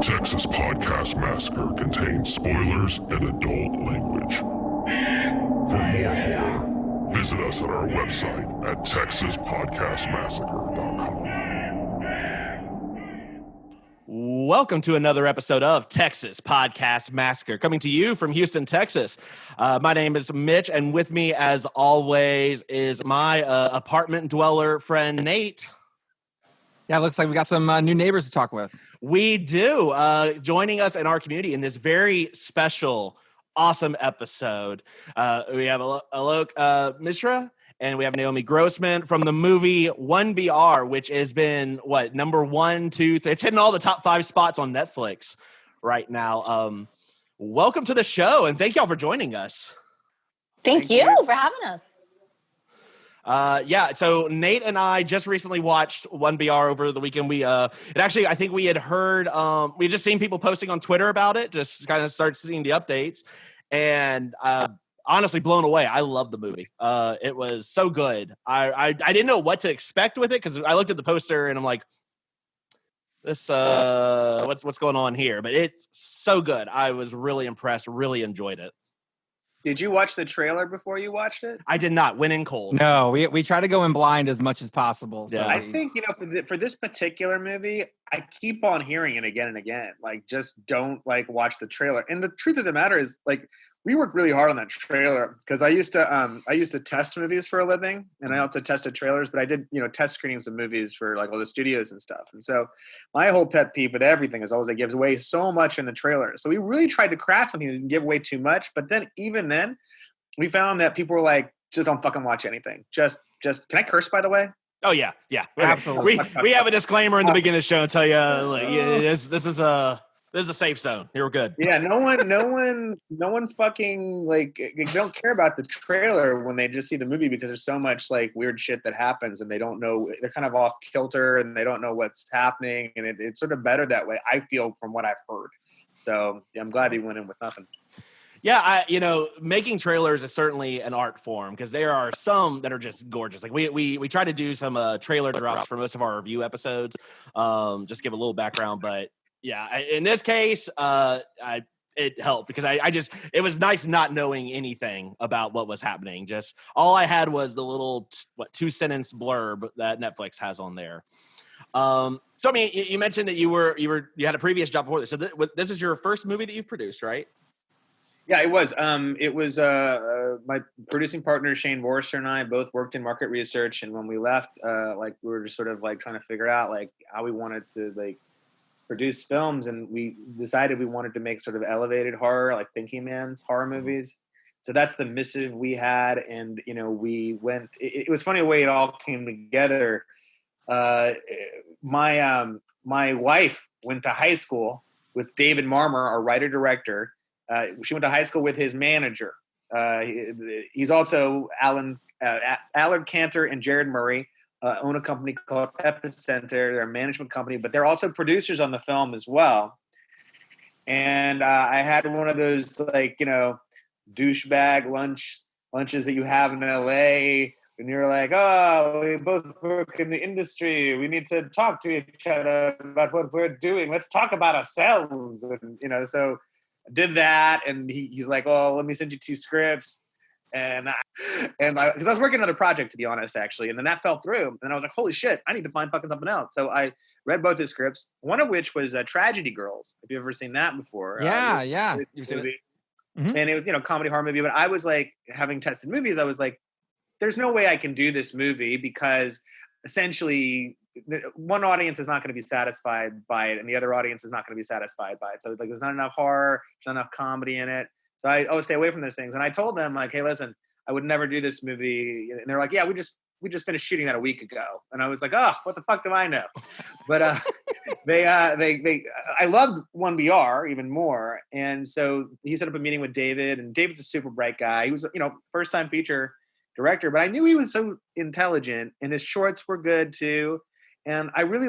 Texas Podcast Massacre contains spoilers and adult language. For more horror, visit us at our website at texaspodcastmassacre.com. Welcome to another episode of Texas Podcast Massacre, coming to you from Houston, Texas. My name is Mitch, and with me, as always, is my apartment dweller friend, Nate. Yeah, it looks like we got some new neighbors to talk with. We do. Joining us in our community in this very special, awesome episode, we have Alok Mishra, and we have Naomi Grossman from the movie 1BR, which has been, number 1, 2, 3. It's hitting all the top 5 spots on Netflix right now. Welcome to the show, and thank y'all for joining us. Thank you for having us. So Nate and I just recently watched 1BR over the weekend. I think we had heard, we had just seen people posting on Twitter about it, just kind of start seeing the updates, and honestly blown away. I love the movie. It was so good. I didn't know what to expect with it, because I looked at the poster and I'm like, this what's going on here? But it's so good. I was really impressed, really enjoyed it. Did you watch the trailer before you watched it? I did not. Went in cold. No, we try to go in blind as much as possible. So Yeah. I think, for this particular movie, I keep on hearing it again and again. Like, just don't watch the trailer. And the truth of the matter is, we worked really hard on that trailer, because I used to test movies for a living, and I also tested trailers, but I did, test screenings of movies for all the studios and stuff. And so my whole pet peeve with everything is always it gives away so much in the trailer. So we really tried to craft something that didn't give away too much. But then even then we found that people were like, just don't fucking watch anything. Just can I curse, by the way? Oh yeah. Absolutely. We have a disclaimer in the beginning of the show and tell you, this is a safe zone. Here we're good. Yeah, no one fucking don't care about the trailer when they just see the movie, because there's so much weird shit that happens, and they don't know, they're kind of off kilter, and they don't know what's happening, and it's sort of better that way, I feel, from what I've heard. So yeah, I'm glad he went in with nothing. Yeah, making trailers is certainly an art form, because there are some that are just gorgeous. We try to do some trailer drops for most of our review episodes, just give a little background, but yeah, in this case, it helped, because it was nice not knowing anything about what was happening. Just all I had was the little 2-sentence blurb that Netflix has on there. So I mean, you mentioned that you had a previous job before this. So this is your first movie that you've produced, right? Yeah, it was. It was my producing partner Shane Vorster and I both worked in market research, and when we left, we were just sort of trying to figure out how we wanted to produce films, and we decided we wanted to make sort of elevated horror, like thinking man's horror movies. So that's the missive we had, and we went. It was funny the way it all came together. My wife went to high school with David Marmer, our writer director. She went to high school with his manager. He's also Allard Cantor and Jared Murray. Own a company called Epicenter. They're a management company, but they're also producers on the film as well. And I had one of those douchebag lunches that you have in LA, and you're like, oh, we both work in the industry. We need to talk to each other about what we're doing. Let's talk about ourselves. And so I did that, and he's like, oh, let me send you 2 scripts. And because I was working on another project, to be honest, actually, and then that fell through, and I was like, holy shit, I need to find fucking something else. So I read both his scripts, one of which was Tragedy Girls. Have you ever seen that before? Yeah. You've seen it? Mm-hmm. And it was, comedy horror movie, but I was having tested movies, I was like, there's no way I can do this movie, because essentially one audience is not going to be satisfied by it, and the other audience is not going to be satisfied by it. So there's not enough horror, there's not enough comedy in it. So I always stay away from those things. And I told them hey, listen, I would never do this movie. And they're like, yeah, we just finished shooting that a week ago. And I was like, oh, what the fuck do I know? But I loved 1BR even more. And so he set up a meeting with David, and David's a super bright guy. He was, first time feature director, but I knew he was so intelligent, and his shorts were good too. And I really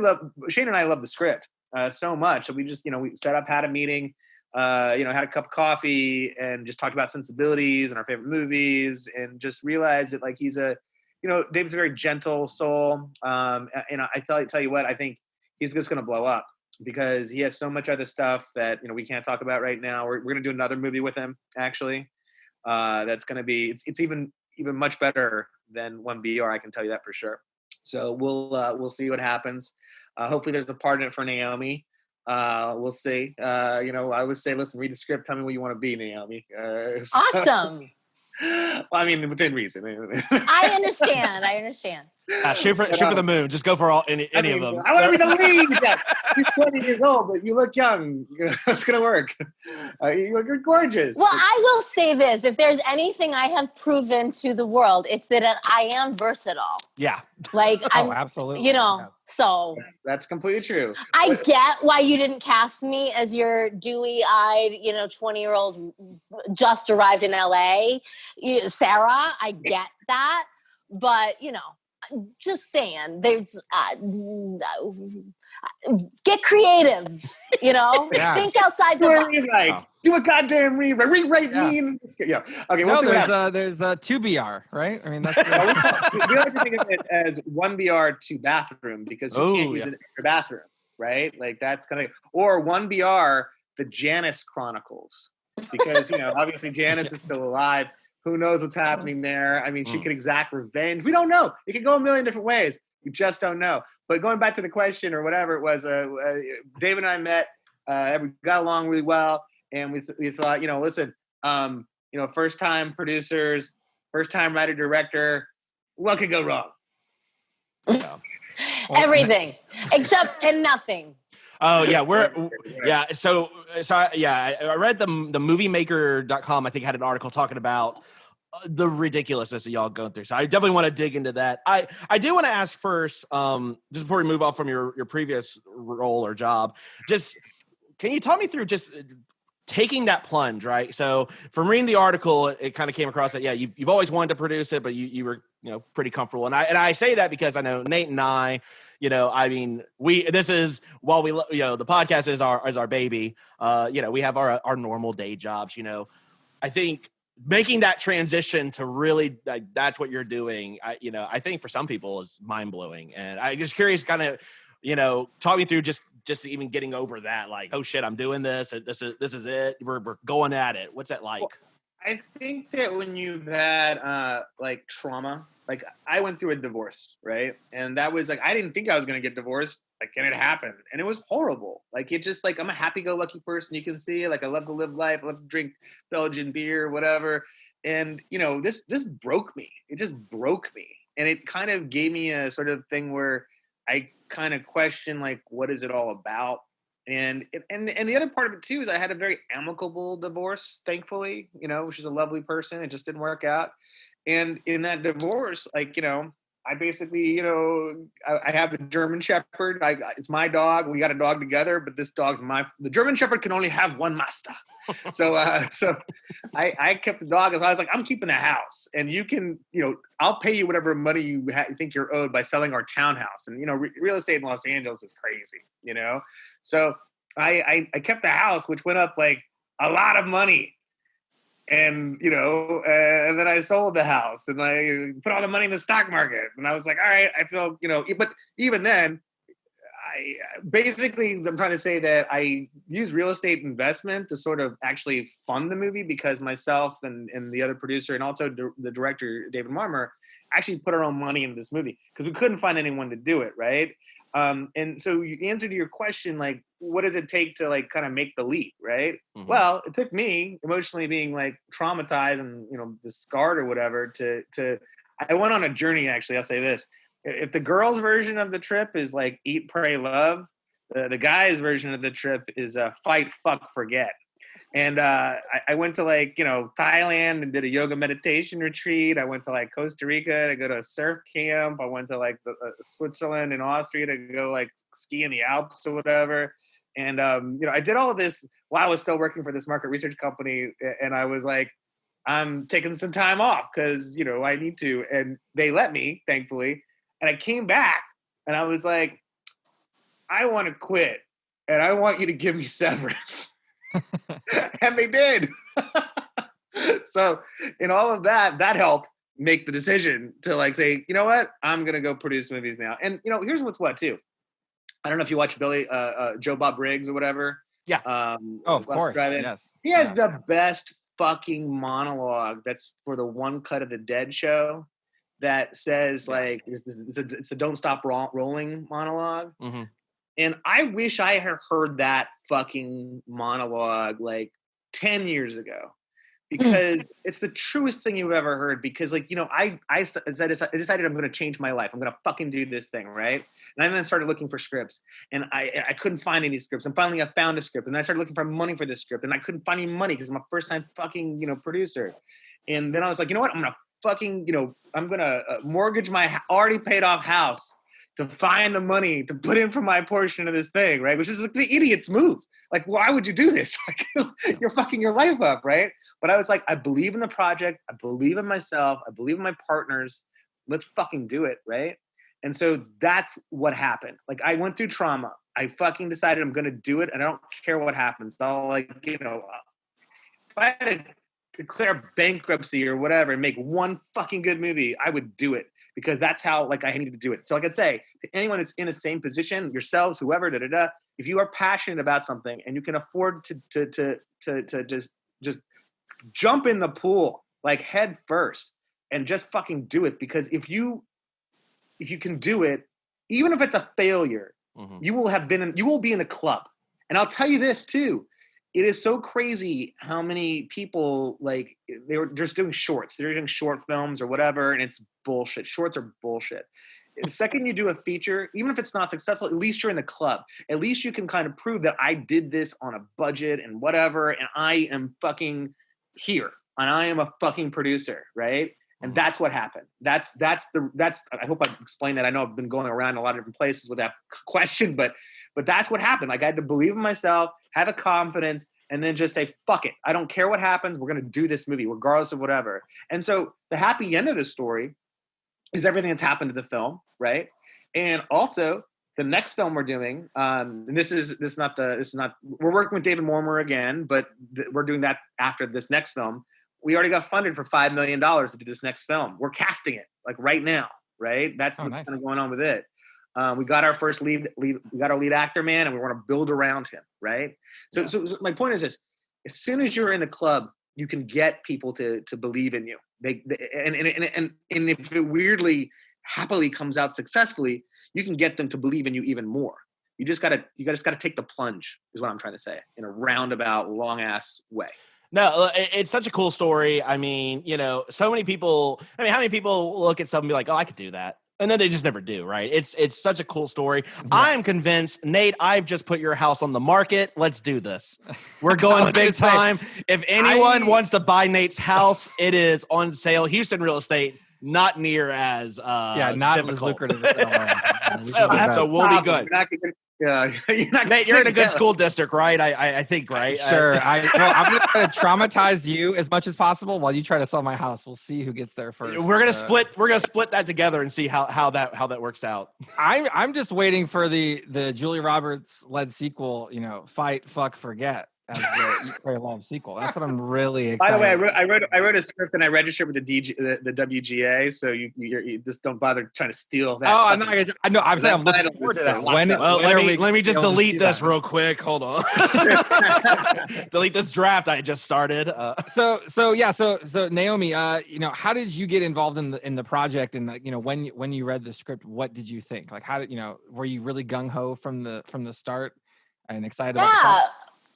Shane and I love the script so much. So we just, we set up, had a meeting, had a cup of coffee, and just talked about sensibilities and our favorite movies, and just realized that he's David's a very gentle soul. And I tell you what, I think he's just going to blow up. because he has so much other stuff that we can't talk about right now. We're going to do another movie with him actually. That's going to be it's even much better than 1BR. I can tell you that for sure. So we'll see what happens. Hopefully there's a part in it for Naomi. We'll see. I always say, listen, read the script. Tell me what you want to be, Naomi. Awesome. Well, I mean, within reason. I understand. Shoot for the moon. Just go for any of them. I want to be the lead. Yeah. You're 20 years old, but you look young. It's going to work. You're gorgeous. Well, I will say this. If there's anything I have proven to the world, it's that I am versatile. Yeah. Like, I'm, absolutely. yes. So. That's completely true. I get why you didn't cast me as your dewy-eyed, 20-year-old just arrived in LA. Sarah, I get that. But, just saying, there's get creative, Yeah. think outside the box. Rewrite. Do a goddamn rewrite. Rewrite me. Yeah. Okay. We'll see what happens. There's 2BR, right? I mean, that's we like to think of it as 1BR to bathroom because you can't use it in your bathroom, right? Like that's kind of, or 1BR, the Janice Chronicles, because obviously Janice is still alive. Who knows what's happening there? I mean, she could exact revenge. We don't know. It could go a million different ways. We just don't know. But going back to the question or whatever it was, David and I met. We got along really well, and we thought, listen, first time producers, first time writer director, what could go wrong? Everything except and nothing. Oh yeah, So I read the moviemaker.com. I think had an article talking about the ridiculousness of y'all going through. So I definitely want to dig into that. I do want to ask first, just before we move on from your previous role or job, just can you talk me through just taking that plunge, right? So from reading the article, it kind of came across that you've always wanted to produce it, but you were pretty comfortable. And I say that because I know Nate and I, I mean, this is while we the podcast is our baby. We have our normal day jobs. I think making that transition to really that's what you're doing. I think for some people is mind blowing, and I'm just curious, kind of talk me through just even getting over that, like, oh shit, I'm doing this. This is it. We're going at it. What's that like? Well, I think that when you've had like trauma, like I went through a divorce, right? And that was like, I didn't think I was going to get divorced. Like, and it happened. And it was horrible. Like, it just like, I'm a happy-go-lucky person. You can see, like, I love to live life. I love to drink Belgian beer, whatever. And, this broke me. It just broke me. And it kind of gave me a sort of thing where I kind of questioned, like, what is it all about? And the other part of it too is I had a very amicable divorce, thankfully, she's a lovely person. It just didn't work out. And in that divorce, like, I basically, I have the German Shepherd. It's my dog. We got a dog together, but this dog's the German Shepherd can only have one master. So I kept the dog. I was like, I'm keeping the house, and you can, I'll pay you whatever money you think you're owed by selling our townhouse. And, real estate in Los Angeles is crazy, So I kept the house, which went up like a lot of money. And, and then I sold the house and I put all the money in the stock market. And I was like, all right, I feel, but even then, I'm trying to say that I use real estate investment to sort of actually fund the movie, because myself and the other producer and also the director, David Marmer, actually put our own money into this movie because we couldn't find anyone to do it, right? And so you answer to your question, like, what does it take to like kind of make the leap, right? Mm-hmm. Well, it took me emotionally being like traumatized and, discarded or whatever I went on a journey, actually. I'll say this. If the girls' version of the trip is like eat, pray, love, the guys' version of the trip is fight, fuck, forget. And I went to like, Thailand and did a yoga meditation retreat. I went to like Costa Rica to go to a surf camp. I went to like Switzerland and Austria to go like ski in the Alps or whatever. And, I did all of this while I was still working for this market research company. And I was like, I'm taking some time off because, I need to. And they let me, thankfully. And I came back and I was like, I want to quit and I want you to give me severance. And they did. So in all of that helped make the decision to like say, you know what, I'm going to go produce movies now. And, here's what's what too. I don't know if you watch Joe Bob Briggs or whatever. Yeah. Of course. Yes. He has the best fucking monologue that's for the One Cut of the Dead show that says like, it's a Don't Stop Rolling monologue. Mm-hmm. And I wish I had heard that fucking monologue like 10 years ago, because it's the truest thing you've ever heard. Because like, you know, I decided I'm going to change my life. I'm going to fucking do this thing. Right. And then I started looking for scripts, and I couldn't find any scripts. And finally I found a script, and then I started looking for money for this script, and I couldn't find any money because I'm a first time fucking, you know, producer. And then I was like, you know what? I'm going to fucking, you know, I'm going to mortgage my already paid off house to find the money to put in for my portion of this thing. Right. Which is like the idiot's move. Like, why would you do this? Like, you're fucking your life up, right? But I was like, I believe in the project. I believe in myself. I believe in my partners. Let's fucking do it, right? And so that's what happened. Like, I went through trauma. I fucking decided I'm going to do it, and I don't care what happens. I'll, like, you know, if I had to declare bankruptcy or whatever and make one fucking good movie, I would do it, because that's how, like, I needed to do it. So like I'd say to anyone that's in the same position, yourselves, whoever, if you are passionate about something and you can afford to just jump in the pool, like, head first, and just fucking do it. Because if you can do it, even if it's a failure, you will be in the club. And I'll tell you this too. It is so crazy how many people, like, they were just doing shorts. They're doing short films or whatever, and it's bullshit. Shorts are bullshit. The second you do a feature, even if it's not successful, at least you're in the club. At least you can kind of prove that I did this on a budget and whatever, and I am fucking here, and I am a fucking producer, right? And that's what happened. That's I hope I've explained that. I know I've been going around a lot of different places with that question, but that's what happened. Like, I had to believe in myself, have a confidence, and then just say, fuck it. I don't care what happens. We're going to do this movie regardless of whatever. And so the happy end of the story is everything that's happened to the film, right? And also the next film we're doing, and we're working with David Mormer again, but we're doing that after this next film. We already got funded for $5 million to do this next film. We're casting it, like, right now, right? That's what's kind of going on with it. We got our first lead, we got our lead actor, man, and we want to build around him, right? So my point is this: as soon as you're in the club, you can get people to believe in you. And if it weirdly, happily comes out successfully, you can get them to believe in you even more. You just gotta take the plunge, is what I'm trying to say, in a roundabout, long ass way. No, it's such a cool story. I mean, you know, so many people, how many people look at something and be like, oh, I could do that. And then they just never do, right? It's such a cool story. Yeah. I'm convinced, Nate, I've just put your house on the market. Let's do this. We're going big time. If anyone wants to buy Nate's house, it is on sale. Houston real estate, not near as not difficult. As lucrative as so we'll be good. Nate, you're in a good school district, right? I think, right? Sure. I'm going to try to traumatize you as much as possible while you try to sell my house. We'll see who gets there first. We're gonna split that together and see how that works out. I'm just waiting for the Julia Roberts led sequel. You know, Fight, Fuck, Forget. As the Eat, Pray, Love sequel. That's what I'm really excited. By the way, I wrote a script and I registered with the WGA, so you just don't bother trying to steal that. Oh, I know. I'm saying I'm looking forward to that. Let me just delete this real quick. Hold on. Delete this draft I just started. So Naomi, you know, how did you get involved in the project? And you know, when you read the script, what did you think? Like, how did you know? Were you really gung ho from the start and excited about the project?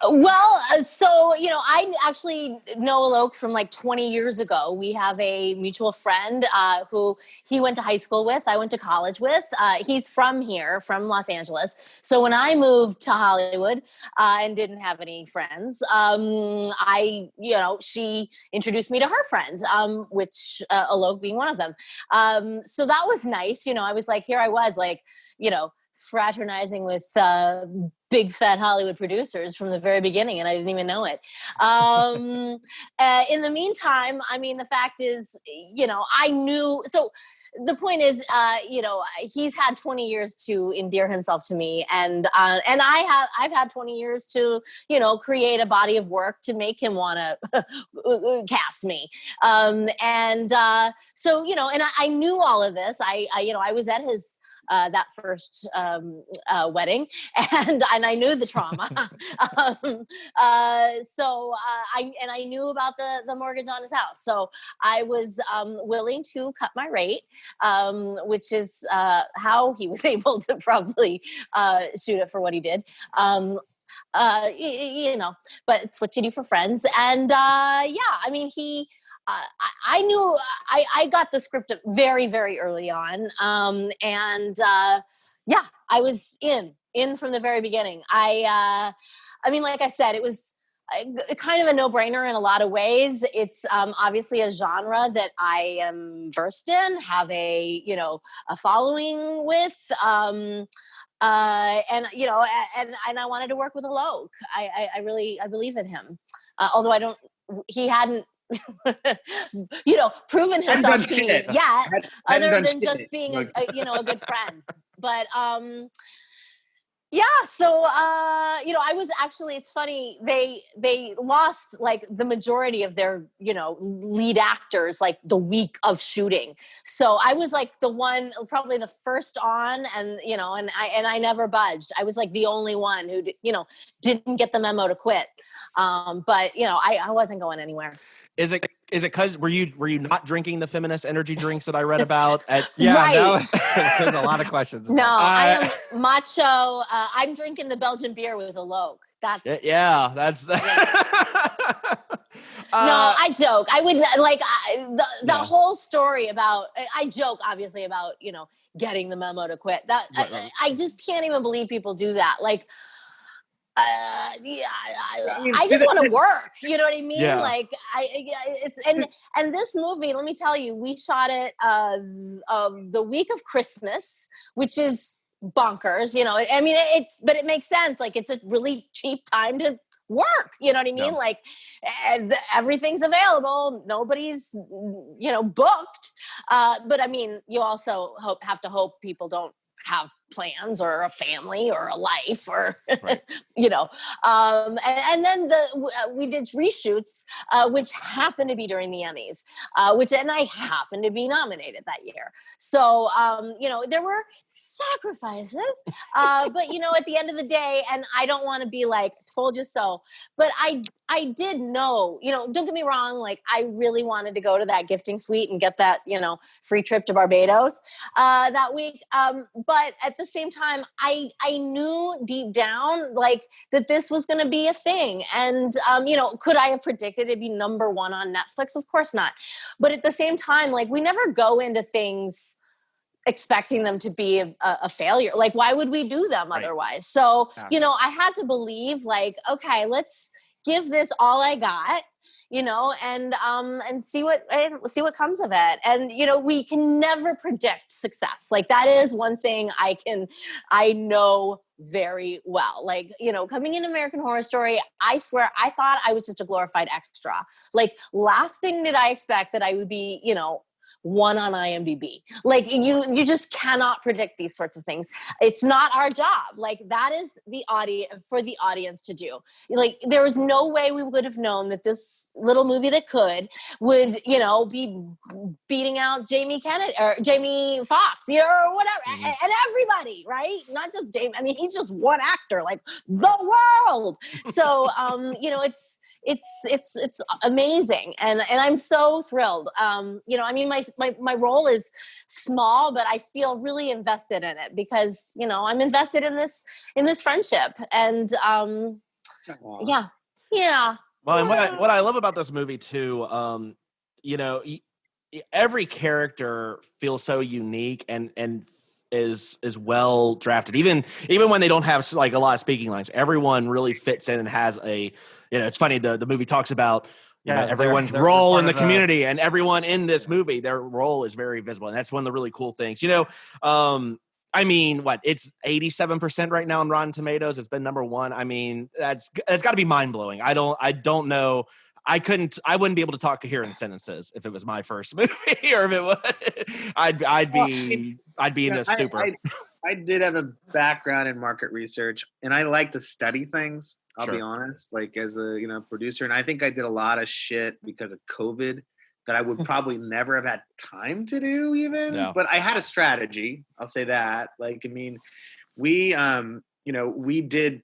Well, so, you know, I actually know Alok from like 20 years ago. We have a mutual friend who he went to high school with. I went to college with. He's from here, from Los Angeles. So when I moved to Hollywood and didn't have any friends, she introduced me to her friends, which Alok being one of them. So that was nice. You know, I was like, here I was like, you know, fraternizing with big fat Hollywood producers from the very beginning, and I didn't even know it. In the meantime, I mean, the fact is, you know, I knew. So the point is, you know, he's had 20 years to endear himself to me, and I've had 20 years to, you know, create a body of work to make him want to cast me. So, you know, and I knew all of this. I was at his that first wedding, and I knew the trauma. I knew about the mortgage on his house, so I was willing to cut my rate, which is how he was able to probably shoot it for what he did. But it's what you do for friends. And I mean, I knew I got the script very, very early on. I was in from the very beginning. I mean, like I said, it was kind of a no-brainer in a lot of ways. It's obviously a genre that I am versed in, have a following with, and I wanted to work with Alok. I believe in him, although he hadn't proven himself to me yet, other than just being a good friend. But so I was actually, it's funny, they lost like the majority of their lead actors like the week of shooting, so I was like the one, probably the first on, and I never budged. I was like the only one who didn't get the memo to quit, but I wasn't going anywhere. Is it because were you not drinking the feminist energy drinks that I read about? Right. There's a lot of questions. No, I am macho. I'm drinking the Belgian beer with Alok. That's that's. No, I joke. I would like the whole story about. I joke obviously about getting the memo to quit. That Right. I just can't even believe people do that. Like. I just want to work. You know what I mean? Yeah. Like and this movie, let me tell you, we shot it the week of Christmas, which is bonkers. I mean, but it makes sense. Like it's a really cheap time to work. You know what I mean? Yeah. Like everything's available. Nobody's booked. But I mean, you also have to hope people don't have plans or a family or a life or Right. and then we did reshoots which happened to be during the Emmys, and I happened to be nominated that year, so there were sacrifices, but at the end of the day, and I don't want to be like told you so, but I did know, don't get me wrong, like I really wanted to go to that gifting suite and get that free trip to Barbados that week, but at the same time I knew deep down like that this was going to be a thing, and could I have predicted it'd be number one on Netflix? Of course not, but at the same time, like we never go into things expecting them to be a failure. Like why would we do them otherwise? So I had to believe like, okay, let's give this all I got, and see what comes of it. And we can never predict success. Like that is one thing I know very well. Like coming in American Horror Story, I swear I thought I was just a glorified extra. Like last thing did I expect that I would be one on IMDb. Like you just cannot predict these sorts of things. It's not our job. Like that is for the audience to do. Like there was no way we would have known that this little movie that would be beating out Jamie Kennedy or Jamie Foxx, or whatever, and everybody, right? Not just Jamie. I mean, he's just one actor, like the world. So it's amazing, and I'm so thrilled. I mean, my role is small, but I feel really invested in it because I'm invested in this friendship, and yeah. Well, and what I love about this movie too, every character feels so unique and is well drafted. Even when they don't have like a lot of speaking lines, everyone really fits in and has a. It's funny. The movie talks about everyone's role in the community, and everyone in this movie, their role is very visible, and that's one of the really cool things. I mean, it's 87% right now on Rotten Tomatoes. It's been number one. I mean, it's got to be mind blowing. I don't know. I wouldn't be able to talk coherent sentences if it was my first movie, or if it was, I'd be in a stupor. I did have a background in market research, and I like to study things. I'll Sure. be honest, like as a producer, and I think I did a lot of shit because of COVID that I would probably never have had time to do even. No. But I had a strategy. I'll say that. Like, I mean, we did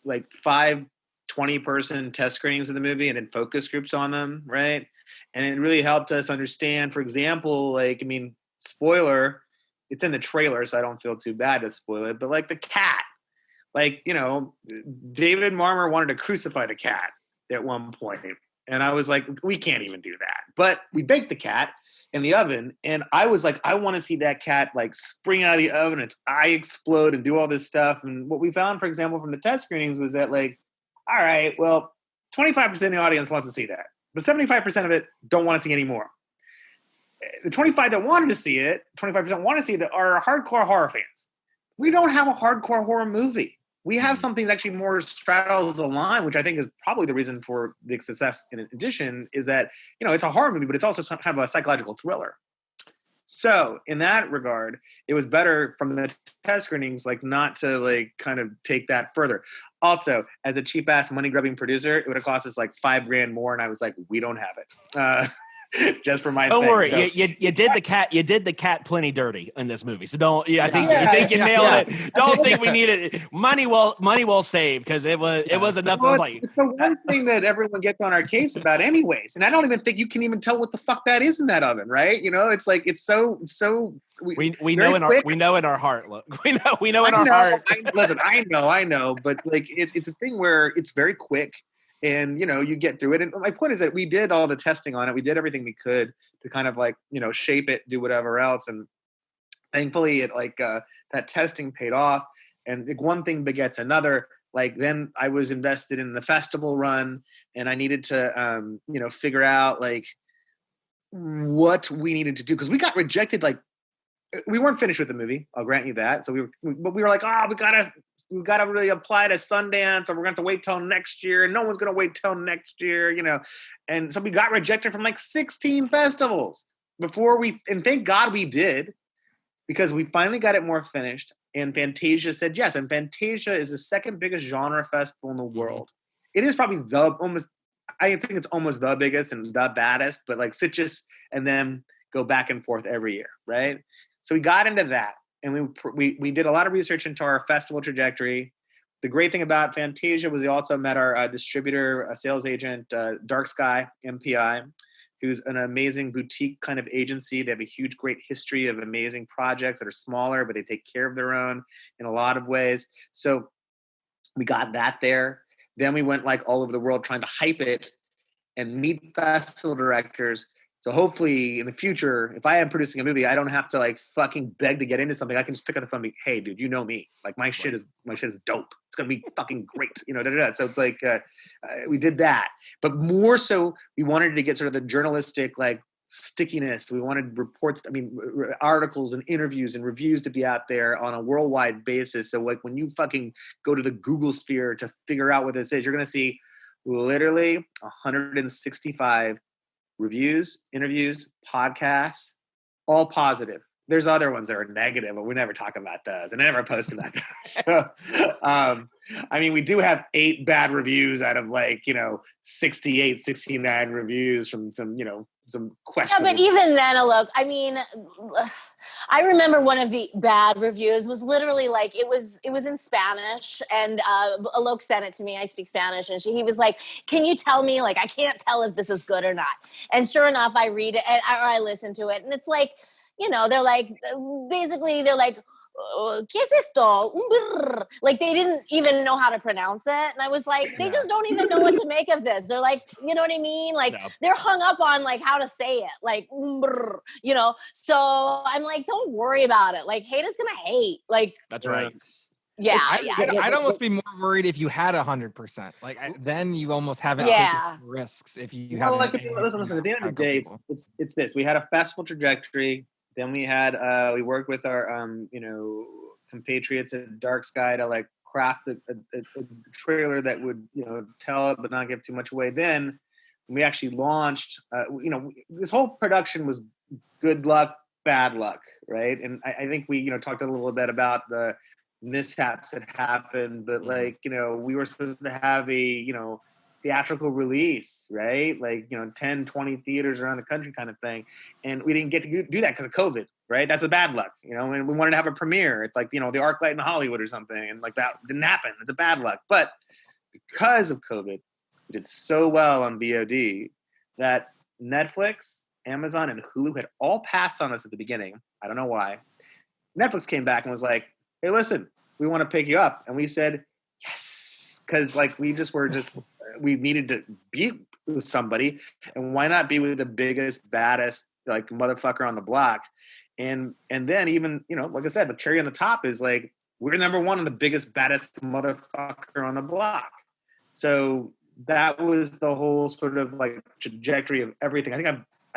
like 5 20-person test screenings of the movie and then focus groups on them, right? And it really helped us understand, for example, like, I mean, spoiler, it's in the trailer, so I don't feel too bad to spoil it, but like the cat, like, you know, David Marmor wanted to crucify the cat at one point. And I was like, we can't even do that. But we baked the cat in the oven. And I was like, I want to see that cat like spring out of the oven, its eye explode and do all this stuff. And what we found, for example, from the test screenings was that like, all right, well, 25% of the audience wants to see that. But 75% of it don't want to see any more. The 25 that wanted to see it, 25% want to see that are hardcore horror fans. We don't have a hardcore horror movie. We have something that actually more straddles the line, which I think is probably the reason for the success in addition, is that, you know, it's a horror movie, but it's also some kind of a psychological thriller. So in that regard, it was better from the test screenings, like not to like kind of take that further. Also, as a cheap ass money grubbing producer, it would have cost us like $5,000 more. And I was like, we don't have it. Just for my Don't thing. worry, So, you did the cat plenty dirty in this movie. So don't. I think you nailed it. Don't think we needed money. Well saved, because it was enough. well, Like, it's the one thing that everyone gets on our case about, anyways. And I don't even think you can even tell what the fuck that is in that oven, right? You know, it's like it's so. we know in our heart. Look, we know in our heart. I know, but like it's a thing where it's very quick. And, you know, you get through it. And my point is that we did all the testing on it. We did everything we could to kind of like, you know, shape it, do whatever else. And thankfully it like that testing paid off. And like, one thing begets another. Like then I was invested in the festival run and I needed to, you know, figure out like what we needed to do. Because we got rejected. Like we weren't finished with the movie. I'll grant you that. So we were like, we gotta really apply to Sundance, or we're gonna have to wait till next year, and no one's gonna wait till next year, you know. And so we got rejected from like 16 festivals before and thank God we did, because we finally got it more finished. And Fantasia said yes. And Fantasia is the second biggest genre festival in the world. It is probably I think it's almost the biggest and the baddest, but like Citrus and them go back and forth every year, right? So we got into that. And we did a lot of research into our festival trajectory. The great thing about Fantasia was we also met our distributor, a sales agent, Dark Sky MPI, who's an amazing boutique kind of agency. They have a huge, great history of amazing projects that are smaller, but they take care of their own in a lot of ways. So we got that there. Then we went like all over the world trying to hype it and meet festival directors. So hopefully in the future, if I am producing a movie, I don't have to like fucking beg to get into something. I can just pick up the phone and be, hey, dude, you know me. Like my shit is dope. It's going to be fucking great. You know, So it's like, we did that. But more so, we wanted to get sort of the journalistic like stickiness. We wanted reports, articles and interviews and reviews to be out there on a worldwide basis. So like when you fucking go to the Google sphere to figure out what this is, you're going to see literally 165 reviews, interviews, podcasts, all positive. There's other ones that are negative, but we never talk about those. And I never post about those. So, we do have 8 bad reviews out of 68, 69 reviews from some questions. Yeah, but even then, Alok, I remember one of the bad reviews was literally like, it was in Spanish, and Alok sent it to me. I speak Spanish, and he was like, can you tell me, I can't tell if this is good or not. And sure enough, I read it, or I listen to it, and it's like, they're like, basically, they're like, ¿qué es esto? Like they didn't even know how to pronounce it. And I was like, they just don't even know what to make of this. They're like, you know what I mean? Like they're hung up on how to say it. Like, so I'm like, don't worry about it. Like hate is going to hate. Like, that's right. Yeah. I'd almost be more worried if you had 100%. Then you almost haven't taken risks if you have. Listen. At the end of the day, it's this. We had a festival trajectory. Then we had we worked with our compatriots at Dark Sky to craft a trailer that would tell it but not give too much away. Then we actually launched. This whole production was good luck, bad luck, right? And I think we talked a little bit about the mishaps that happened, but we were supposed to have a theatrical release, right? Like, 10, 20 theaters around the country kind of thing. And we didn't get to do that because of COVID, right? That's the bad luck, and we wanted to have a premiere. It's like, the ArcLight in Hollywood or something. And like that didn't happen. It's a bad luck. But because of COVID, we did so well on VOD that Netflix, Amazon, and Hulu had all passed on us at the beginning. I don't know why. Netflix came back and was like, hey, listen, we want to pick you up. And we said, yes, because like we needed to be with somebody, and why not be with the biggest, baddest like motherfucker on the block? And then even, like I said, the cherry on the top is like, we're number one on the biggest, baddest motherfucker on the block. So that was the whole sort of like trajectory of everything. I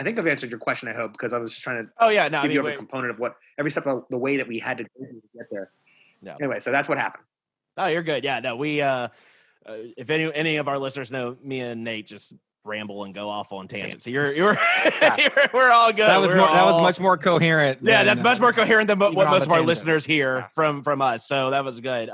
think I've answered your question, I hope, because I was just trying to give you every component of what every step of the way that we had to do to get there. No. Anyway, so that's what happened. Oh, you're good. Yeah, no, we if any of our listeners know, me and Nate just ramble and go off on tangents. So you're we're all good. That was much more coherent. Yeah, that's much more coherent than what most of our listeners hear from us. So that was good.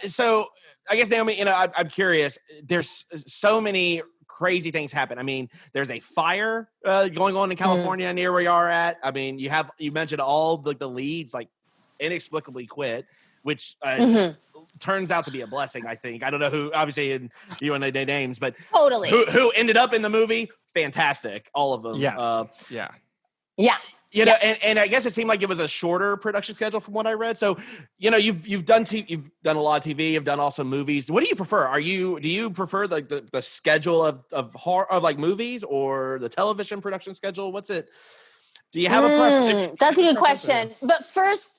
So I guess, Naomi, I'm curious. There's so many crazy things happen. I mean, there's a fire going on in California near where you are at. I mean, you mentioned all the leads like inexplicably quit, which turns out to be a blessing, I think. I don't know who, obviously, you and their names, but totally who ended up in the movie. Fantastic, all of them. Yes. Yeah. And I guess it seemed like it was a shorter production schedule from what I read. So, you've done a lot of TV, you've done also movies. What do you prefer? Do you prefer like the schedule of horror, of like movies, or the television production schedule? What's it? Do you have a preference? That's a good question. But first,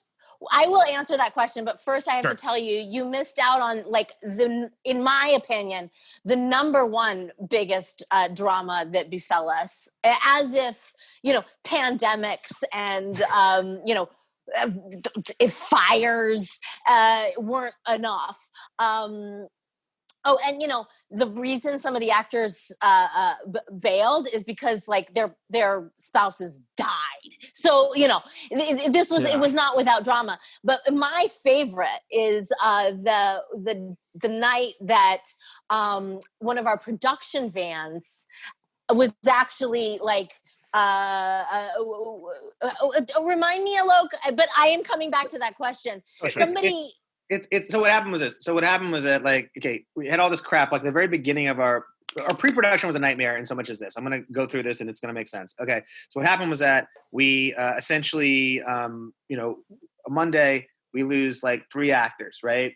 I will answer that question, but first I have to tell you, you missed out on like in my opinion, the number one biggest drama that befell us, as if, pandemics and, if fires weren't enough. And the reason some of the actors bailed is because like their spouses died. So it was not without drama. But my favorite is the night that one of our production vans was actually like. Remind me, Alok, but I am coming back to that question. Somebody. So what happened was this. So what happened was that, like, okay, we had all this crap. Like the very beginning of our pre-production was a nightmare in so much as this. I'm going to go through this and it's going to make sense. Okay. So what happened was that we essentially, a Monday, we lose like 3 actors, right?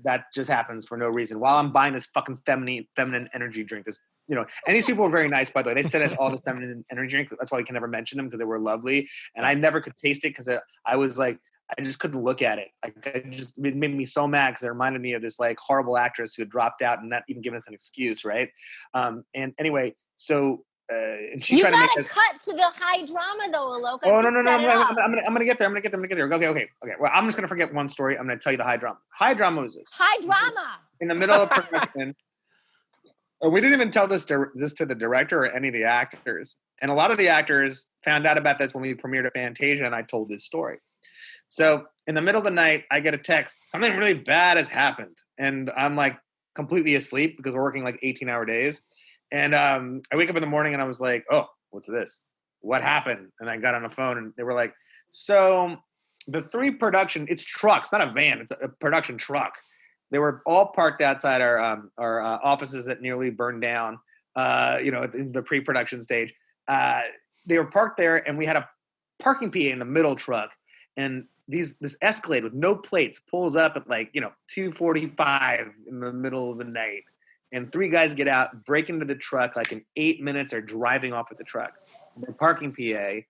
That just happens for no reason. While I'm buying this fucking feminine energy drink, and these people were very nice, by the way. They sent us all this feminine energy drink. That's why we can never mention them, because they were lovely. And I never could taste it because I was like, I just couldn't look at it. It made me so mad because it reminded me of this like horrible actress who had dropped out and not even given us an excuse, right? And anyway, so and she tried to make us cut to the high drama though, Alok. Oh no! I'm gonna get there. Okay. Well, I'm just gonna forget one story. I'm gonna tell you the high drama. High drama was this. High drama In the middle of production. We didn't even tell this to the director or any of the actors, and a lot of the actors found out about this when we premiered at Fantasia, and I told this story. So in the middle of the night, I get a text, something really bad has happened. And I'm like completely asleep because we're working like 18-hour days. And I wake up in the morning and I was like, oh, what's this? What happened? And I got on the phone and they were like, so the 3 production, it's trucks, not a van, it's a production truck. They were all parked outside our offices that nearly burned down, in the pre-production stage. They were parked there and we had a parking PA in the middle truck. And this Escalade with no plates pulls up at like 2:45 in the middle of the night, and 3 guys get out, break into the truck, like in 8 minutes are driving off with the truck. The parking PA,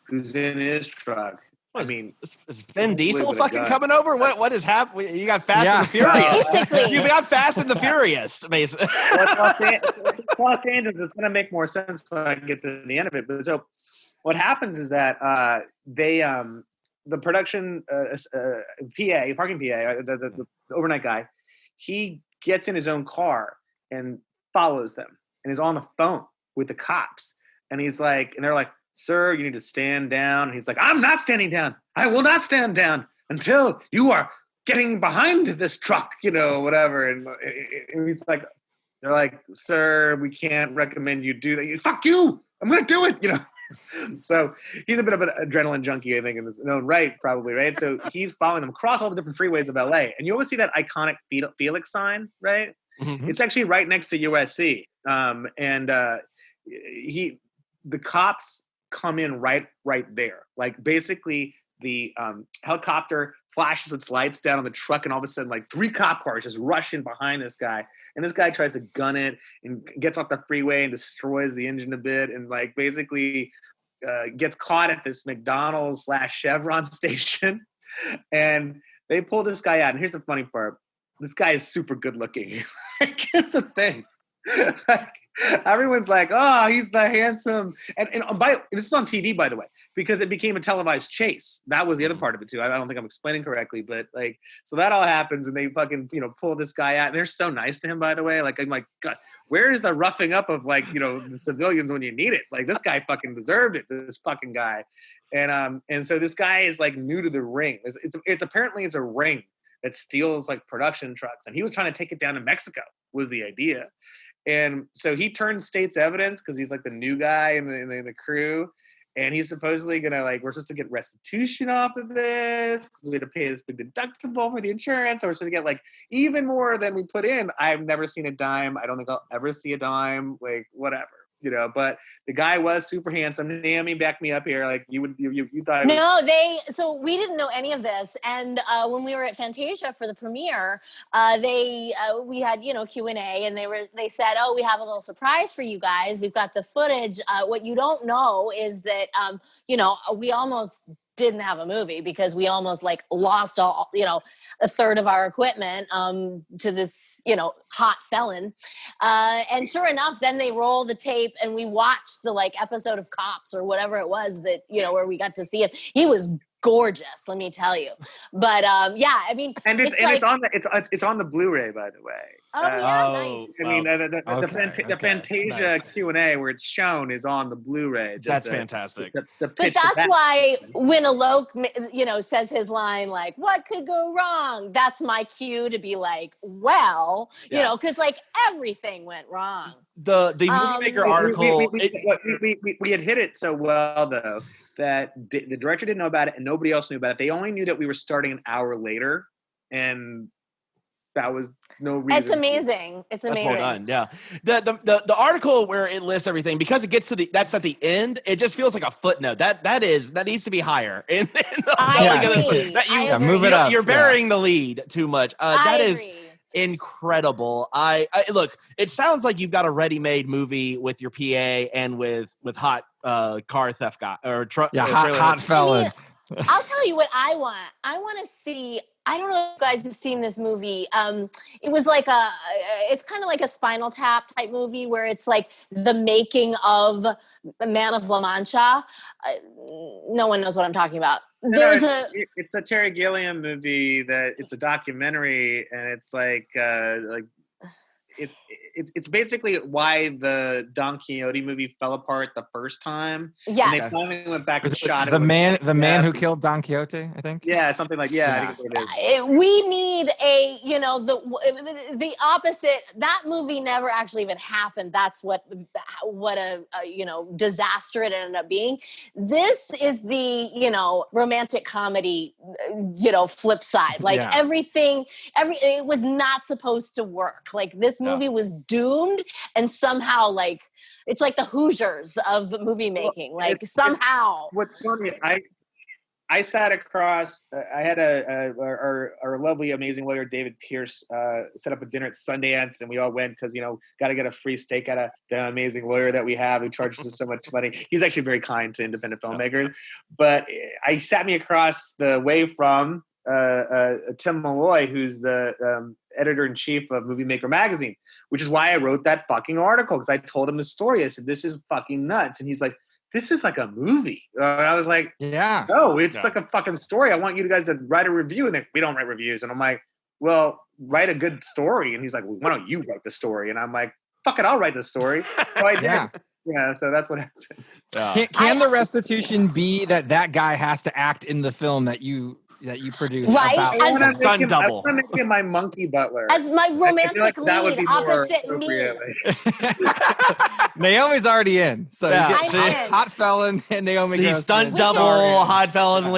who's in his truck. Is Vin Diesel fucking coming over? What is happening? You got Fast and the Furious. Basically, you got Fast and the Furious. Basically, Los Angeles. It's going to make more sense when I get to the end of it. But so, what happens is that the production PA, parking PA, the overnight guy, he gets in his own car and follows them and is on the phone with the cops. And he's like, and they're like, sir, you need to stand down. And he's like, I'm not standing down. I will not stand down until you are getting behind this truck, whatever. And he's like, They're like, sir, we can't recommend you do that. Fuck you! I'm gonna do it. So he's a bit of an adrenaline junkie, I think, in his own right, probably, right? So he's following them across all the different freeways of LA, and you always see that iconic Felix sign, right? Mhm. It's actually right next to USC, and the cops come in right there. Like basically, the helicopter flashes its lights down on the truck, and all of a sudden, like 3 cop cars just rush in behind this guy. And this guy tries to gun it and gets off the freeway and destroys the engine a bit, and like basically gets caught at this McDonald's / Chevron station. And they pull this guy out. And here's the funny part: this guy is super good looking. Like, it's a thing. Like, everyone's like, oh, he's the handsome. And this is on TV, by the way, because it became a televised chase. That was the other part of it too. I don't think I'm explaining correctly, but like, so that all happens, and they fucking, pull this guy out. And they're so nice to him, by the way. Like, I'm like, God, where is the roughing up of like, the civilians when you need it? Like, this guy fucking deserved it. This fucking guy. And so this guy is like new to the ring. It's apparently it's a ring that steals like production trucks, and he was trying to take it down to Mexico. Was the idea. And so he turns state's evidence because he's like the new guy in the crew. And he's supposedly gonna we're supposed to get restitution off of this because we had to pay this big deductible for the insurance. So we're supposed to get even more than we put in. I've never seen a dime. I don't think I'll ever see a dime. Whatever. But the guy was super handsome. Naomi, back me up here. Like you thought. So we didn't know any of this. And when we were at Fantasia for the premiere, we had, Q&A, and they said, oh, we have a little surprise for you guys. We've got the footage. What you don't know is that, we almost didn't have a movie because we almost lost all, a third of our equipment to this, hot felon. And sure enough, then they roll the tape and we watched the episode of Cops or whatever it was that, where we got to see him. He was gorgeous, let me tell you. But yeah, I mean, and it's on the Blu-ray, by the way. Oh yeah, nice. I mean, the Fantasia nice. Q&A where it's shown is on the Blu-ray. That's fantastic. But that's why when Alok, says his line "What could go wrong?" That's my cue to be like, well, because everything went wrong. The Movie Maker article. We had hit it so well though that the director didn't know about it and nobody else knew about it. They only knew that we were starting an hour later, and that was no reason. It's amazing. It's amazing. That's well done. Yeah. The article where it lists everything, because it gets to that's at the end, it just feels like a footnote. That needs to be higher. Move it up. You're burying the lead too much. That is agree. Incredible. I look, it sounds like you've got a ready-made movie with your PA and with hot car theft guy or truck. Hot felon. I'll tell you what I want. I want to see. I don't know if you guys have seen this movie. It was it's kind of like a Spinal Tap type movie where it's the making of Man of La Mancha. No one knows what I'm talking about. It's a Terry Gilliam movie it's a documentary, and it's it's basically why the Don Quixote movie fell apart the first time. Yeah, and they finally went back and shot it. The man who killed Don Quixote, I think. Yeah, something like I think it is. We need the opposite. That movie never actually even happened. That's what a disaster it ended up being. This is the romantic comedy flip side. Everything it was not supposed to work. This movie was doomed, and somehow it's like the Hoosiers of movie making. Somehow. What's funny, I sat across. I had our lovely, amazing lawyer David Pierce set up a dinner at Sundance, and we all went because got to get a free steak out of the amazing lawyer that we have who charges us so much money. He's actually very kind to independent filmmakers. But I sat me across the way from Tim Malloy, who's the editor-in-chief of Movie Maker magazine, which is why I wrote that fucking article, because I told him the story. I said, this is fucking nuts. And he's like, this is like a movie. And I was like, no, it's like a fucking story. I want you guys to write a review. And we don't write reviews. And I'm like, well, write a good story. And he's like, well, why don't you write the story? And I'm like, fuck it, I'll write the story. So I did. Yeah, so that's what happened. Can the restitution be that guy has to act in the film that you that you produce Right? about I want to Stunt make him. I double. want to make him my monkey butler. As my I feel romantic like that would lead be more opposite me. appropriate. Naomi's already in, so Yeah, you get I'm in. hot felon and Naomi He's Grossman. stunt We double, can- hot felon.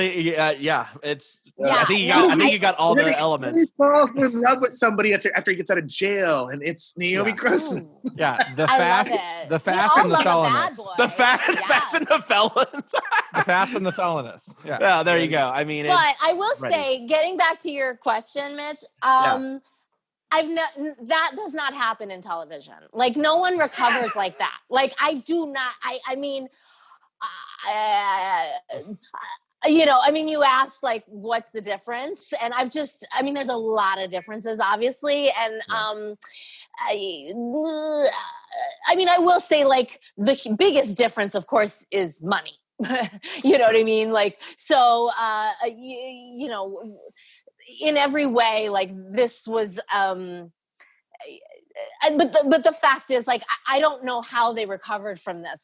Yeah, it's. Yeah, I think you no, got. I think you got all the He elements. falls in love with somebody after he gets out of jail, and it's Naomi Yeah. Grossman. Ooh, Yeah, the I fast, love it. the We fast all and the love a bad feloness. boy. The fast Yes. and the felons. The fast and the feloness. Yeah. Yeah, there you go. I mean, But it's I will ready. say, getting back to your question, Mitch, Yeah. that does not happen in television. Like, no one recovers like that. Like, I do not. I mean, you asked like, what's the difference? And there's a lot of differences, obviously, and I will say, like, the biggest difference, of course, is money. You know what I mean? Like, so, in every way, like, this was, but the fact is, like, I don't know how they recovered from this.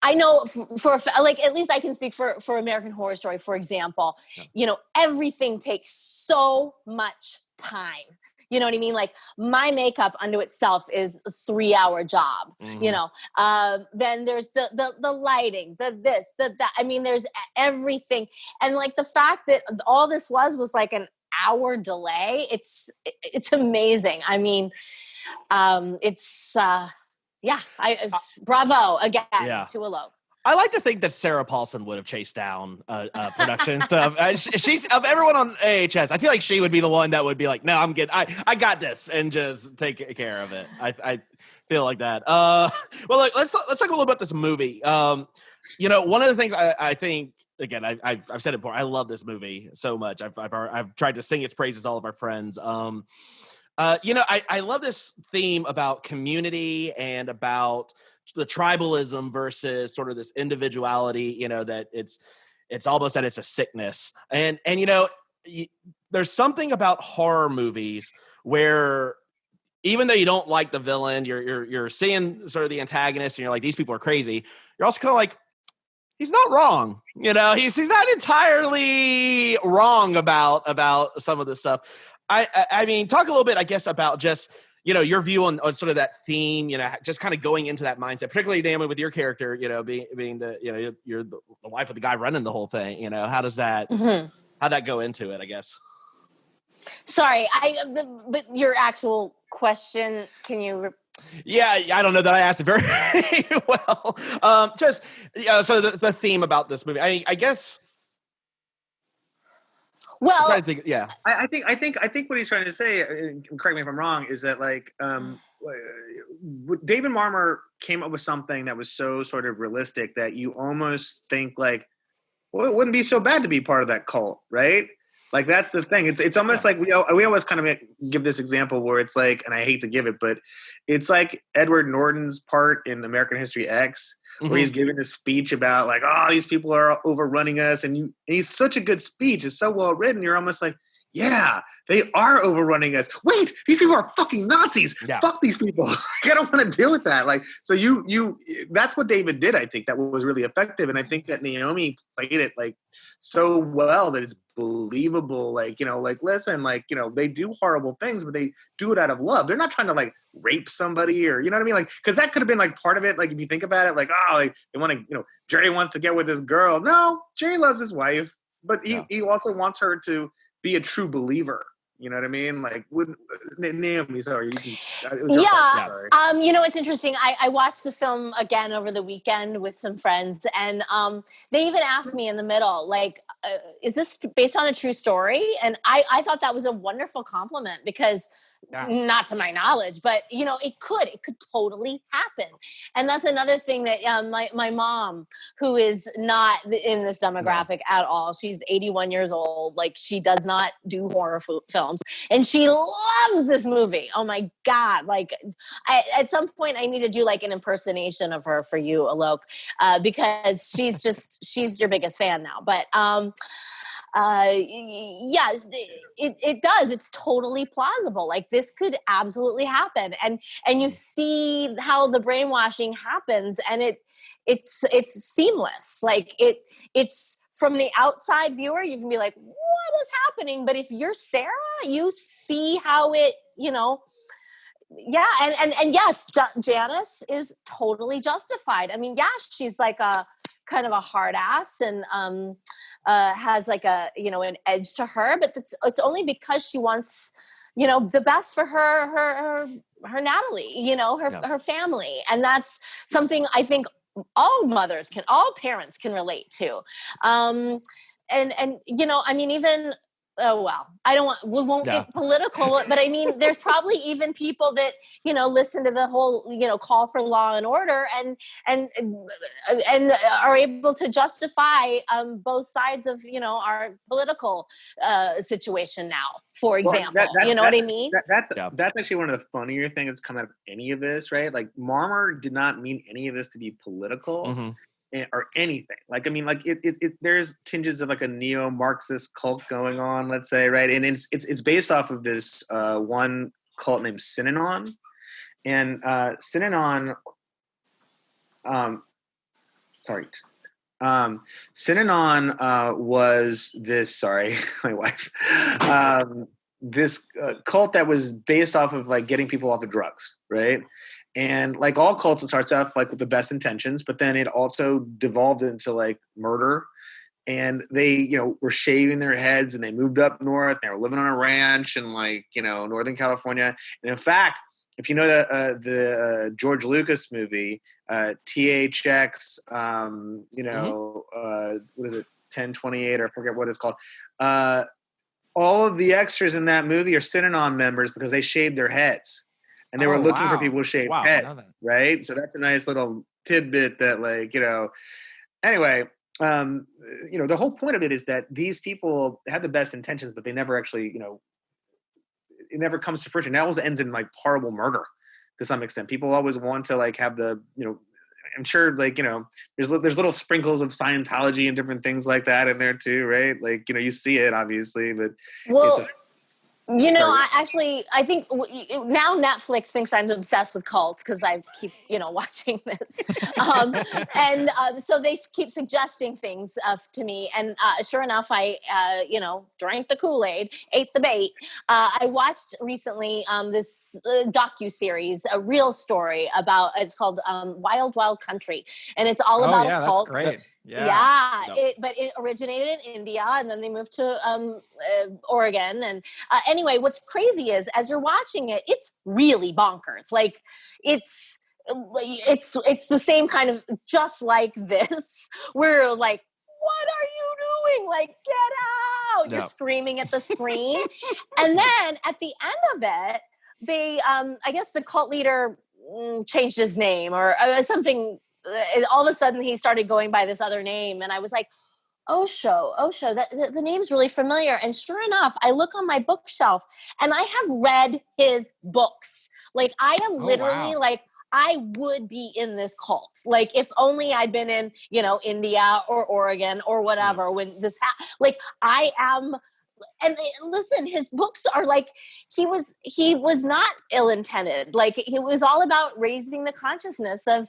I know for at least I can speak for American Horror Story, for example. Yeah. Everything takes so much time. You know what I mean? Like, my makeup unto itself is a 3-hour job. Mm-hmm. Then there's the lighting, the that. I mean, there's everything, and like the fact that all this was like an hour delay. It's amazing. I mean, bravo again to Alok. I like to think that Sarah Paulson would have chased down a production stuff. She's of everyone on AHS. I feel like she would be the one that would be like, "No, I'm good. I got this," and just take care of it. I feel like that. Well, let's talk a little about this movie. One of the things I think, again, I've said it before. I love this movie so much. I've tried to sing its praises to all of our friends. I love this theme about community and about the tribalism versus sort of this individuality, that it's almost that it's a sickness. And there's something about horror movies where even though you don't like the villain, you're seeing sort of the antagonist and you're like, these people are crazy. You're also kind of like, he's not wrong. He's not entirely wrong about some of this stuff. I mean, talk a little bit, I guess, about just, your view on sort of that theme, just kind of going into that mindset, particularly, Naomi, with your character, being the, you're the wife of the guy running the whole thing. How does that, how'd that go into it, I guess? Sorry, but your actual question, can you Yeah, I don't know that I asked it very well. So the theme about this movie, I guess. Well, I think what he's trying to say, correct me if I'm wrong, is that like David Marmor came up with something that was so sort of realistic that you almost think like, well, it wouldn't be so bad to be part of that cult, right? Like, that's the thing. It's almost like we always kind of give this example where it's like, and I hate to give it, but it's like Edward Norton's part in American History X, where he's giving this speech about like, oh, these people are overrunning us, and he's such a good speech. It's so well written. You're almost like, yeah, they are overrunning us. Wait, these people are fucking Nazis. Yeah. Fuck these people. I don't want to deal with that. Like, so that's what David did. I think that was really effective, and I think that Naomi played it like so well that it's believable. Like, listen, like, they do horrible things, but they do it out of love. They're not trying to like rape somebody or, you know what I mean? Like, cause that could have been like part of it. Like, if you think about it, like, oh, like, they want to, Jerry wants to get with this girl. No, Jerry loves his wife, but he also wants her to be a true believer. You know what I mean? Like, Naomi, sorry. Sorry. It's interesting. I watched the film again over the weekend with some friends, and they even asked me in the middle, like, is this based on a true story? And I thought that was a wonderful compliment because, not to my knowledge, but, it could totally happen. And that's another thing that my mom, who is not in this demographic at all, she's 81 years old. Like, she does not do horror films. And she loves this movie. Oh my God. Like, at some point I need to do like an impersonation of her for you, Alok, because she's your biggest fan now. But yeah, it does. It's totally plausible. Like this could absolutely happen. And you see how the brainwashing happens, and it's seamless. Like it's from the outside viewer, you can be like, what is happening? But if you're Sarah, you see how it, yeah. And yes, Janice is totally justified. I mean, yeah, she's like a kind of a hard ass and has like a, an edge to her, but it's only because she wants, the best for her Natalie, her family. And that's something I think all parents can relate to. And I mean, even, oh, well, we won't get political, but I mean, there's probably even people that, listen to the whole, call for law and order and are able to justify both sides of, our political situation now, for example. You know what I mean? That's actually one of the funnier things that's come out of any of this, right? Like Marmor did not mean any of this to be political. Mm-hmm. Or anything. Like, I mean, like it there's tinges of like a neo-Marxist cult going on, let's say, right? And it's based off of this one cult named Synanon. And Synanon, Synanon was this, sorry, my wife, this cult that was based off of like getting people off of drugs, right? And like all cults, it starts off like with the best intentions, but then it also devolved into like murder. And they, were shaving their heads, and they moved up north. They were living on a ranch in like, Northern California. And in fact, if you know the George Lucas movie, THX, what is it, 1028, or I forget what it's called. All of the extras in that movie are Synanon members because they shaved their heads. And they were looking for people with shaved heads, right? So that's a nice little tidbit that, like, anyway, the whole point of it is that these people have the best intentions, but they never actually, it never comes to fruition. It always ends in like horrible murder to some extent. People always want to like have the, I'm sure like, there's little sprinkles of Scientology and different things like that in there too, right? Like, you see it obviously, but I think now Netflix thinks I'm obsessed with cults because I keep, watching this. So they keep suggesting things to me. And sure enough, I, drank the Kool-Aid, ate the bait. I watched recently this docuseries, a real story about, it's called Wild Wild Country. And it's all about cults. That's great. But it originated in India, and then they moved to Oregon. And anyway, what's crazy is as you're watching it, it's really bonkers. Like it's the same kind of, just like this, where like, what are you doing? Like, get out! You're screaming at the screen. And then at the end of it, they, I guess the cult leader changed his name or something. All of a sudden he started going by this other name, and I was like, Osho, the name's really familiar. And sure enough, I look on my bookshelf and I have read his books. Like I am literally like, I would be in this cult. Like if only I'd been in, India or Oregon or whatever when this like I am. And listen, his books are like, he was not ill-intended. Like it was all about raising the consciousness of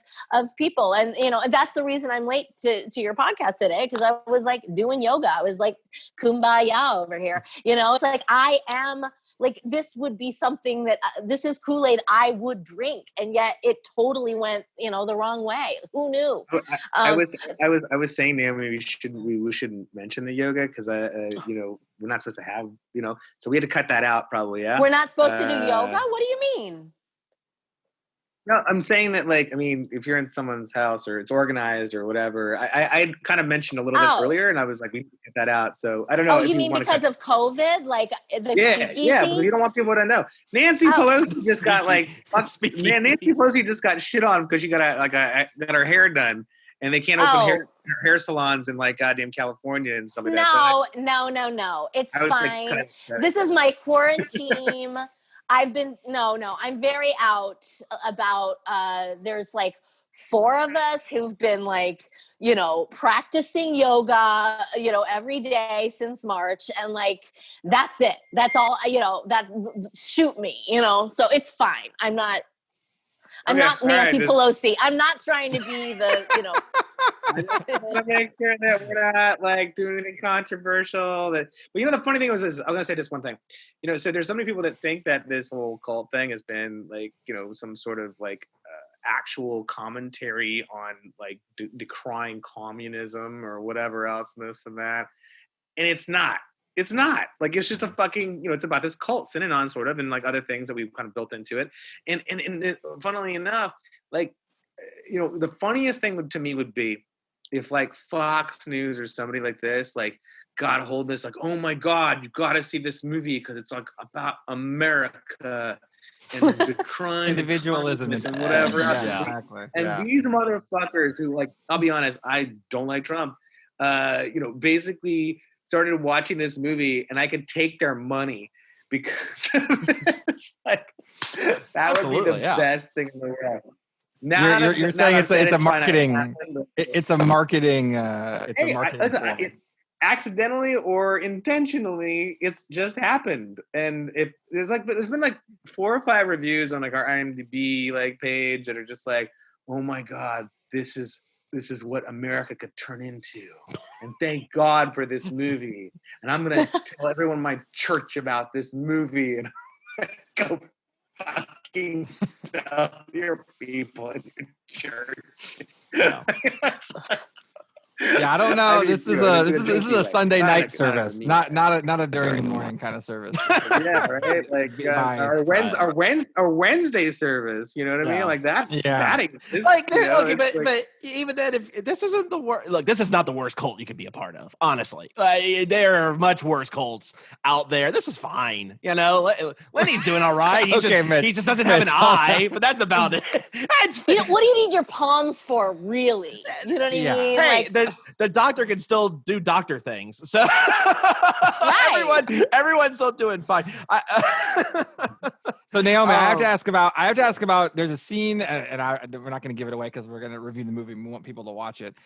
people. And, that's the reason I'm late to your podcast today. Cause I was like doing yoga. I was like kumbaya over here, it's like, I am like, this would be something that this is Kool-Aid I would drink. And yet it totally went, the wrong way. Who knew? I was saying, Naomi, we shouldn't mention the yoga. Cause we're not supposed to have, so we had to cut that out probably. Yeah. We're not supposed to do yoga. What do you mean? No, I'm saying that, like, I mean, if you're in someone's house or it's organized or whatever, I kind of mentioned a little bit earlier, and I was like, we can get that out. So I don't know. Oh, you mean because of COVID? Like the yeah, but you don't want people to know. Nancy Pelosi just got Nancy Pelosi just got shit on because she got her hair done, and they can't open hair salons in like goddamn California and stuff like that. No. It's fine. This is my quarantine. I'm very out about, there's like 4 of us who've been like, you know, practicing yoga, you know, every day since March. And like, that's it. That's all, you know, that shoot me, you know, so it's fine. I'm not Nancy Pelosi. I'm not trying to be the, you know. I want to make sure that we're not like doing anything controversial. But you know, the funny thing was, I'm going to say just one thing. You know, so there's so many people that think that this whole cult thing has been like, you know, some sort of like actual commentary on like decrying communism or whatever else, and this and that. And it's not. It's not. Like, it's just a fucking, you know, it's about this cult synanon sort of, and like other things that we've kind of built into it. And funnily enough, like, you know, the funniest thing to me would be if like Fox News or somebody like this, like, got hold this, like, oh my God, you got to see this movie because it's like about America and the crime, individualism and whatever. Yeah, exactly. And these motherfuckers who, like, I'll be honest, I don't like Trump, you know, basically started watching this movie, and I could take their money because it's like that would be the best thing in the world. Now you're saying it's a marketing. It's a marketing. It's a marketing. Accidentally or intentionally, it's just happened. And there's been like 4 or 5 reviews on like our IMDb like page that are just like, oh my God, this is what America could turn into. And thank God for this movie. And I'm going to tell everyone in my church about this movie, and go fucking tell your people in your church. Yeah. Yeah, I don't know. I mean, this is a Sunday night service, not a during the morning kind of service. Yeah, right. Like our Wednesday service. You know what I mean? Like that. Yeah. Like, okay, but even then, if this isn't the worst, look, this is not the worst cult you could be a part of. Honestly, there are much worse cults out there. This is fine. You know, Lenny's doing all right. He just doesn't have an eye, but that's about it. You know, what do you need your palms for, really? You know what I mean? Hey, like, the doctor can still do doctor things. So right. everyone's still doing fine. So Naomi, I have to ask about. There's a scene, and we're not going to give it away because we're going to review the movie. And we want people to watch it.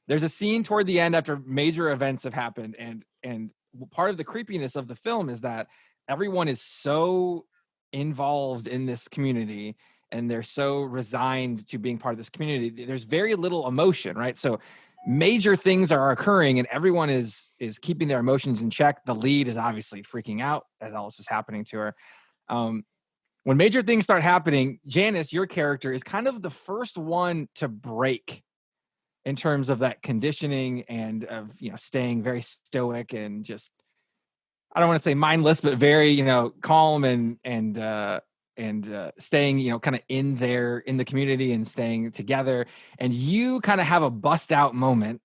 There's a scene toward the end after major events have happened, and part of the creepiness of the film is that everyone is so involved in this community, and they're so resigned to being part of this community. There's very little emotion, right? So major things are occurring, and everyone is keeping their emotions in check. The lead is obviously freaking out as all this is happening to her. When major things start happening, Janice, your character, is kind of the first one to break in terms of that conditioning and of, you know, staying very stoic and just, I don't want to say mindless, but very, you know, calm and staying, you know, kind of in the community and staying together. And you kind of have a bust out moment.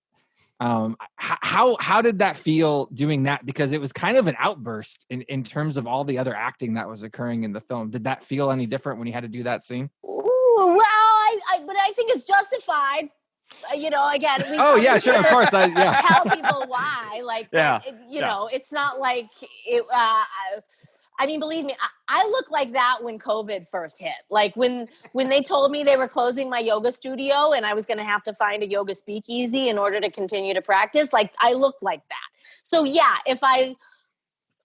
How did that feel doing that? Because it was kind of an outburst in terms of all the other acting that was occurring in the film. Did that feel any different when you had to do that scene? Ooh, well, but I think it's justified. You know, again, yeah, sure, of course. Tell people why, like, yeah, you know, it's not like it. I mean, believe me, I looked like that when COVID first hit. Like when they told me they were closing my yoga studio and I was going to have to find a yoga speakeasy in order to continue to practice. Like, I looked like that. So yeah, if I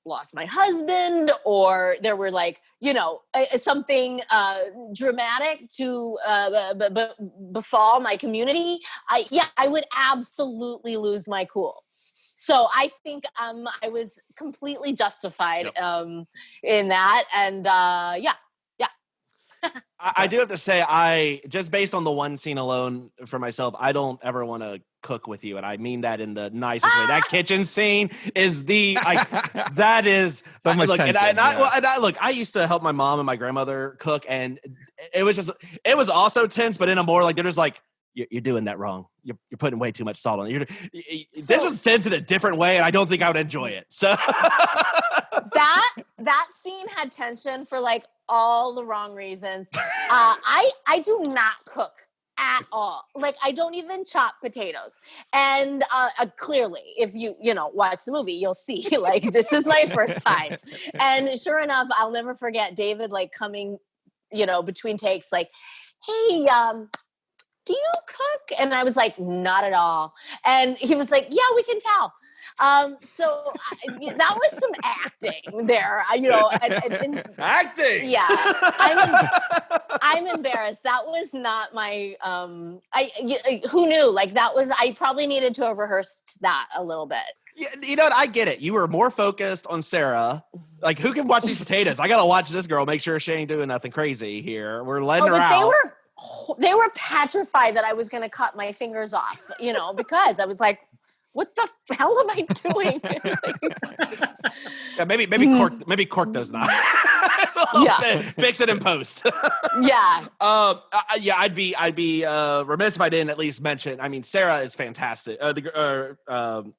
lost my husband or there were like, you know, something dramatic to befall my community, I would absolutely lose my cool. So I think I was completely justified in that. And yeah. I do have to say, just based on the one scene alone for myself, I don't ever want to cook with you. And I mean that in the nicest way. That kitchen scene is that is so much tension. I used to help my mom and my grandmother cook, and it was also tense, but in a more like, they're just like, you're doing that wrong. You're putting way too much salt on it. This was tense in a different way, and I don't think I would enjoy it. So that scene had tension for like all the wrong reasons. I do not cook at all. Like, I don't even chop potatoes. And clearly, if you watch the movie, you'll see like this is my first time. And sure enough, I'll never forget David like coming, between takes, like, hey, do you cook? And I was like, not at all. And he was like, yeah, we can tell. So that was some acting there, and acting. Yeah, I'm embarrassed. That was not my. Who knew? Like that was. I probably needed to have rehearsed that a little bit. Yeah, you know what? I get it. You were more focused on Sarah. Like, who can watch these potatoes? I gotta watch this girl. Make sure she ain't doing nothing crazy here. We're letting her out. They were petrified that I was going to cut my fingers off. Because I was like, what the hell am I doing? Yeah, maybe cork those knives. Fix it in post. Yeah. I'd be remiss if I didn't at least mention. I mean, Sarah is fantastic.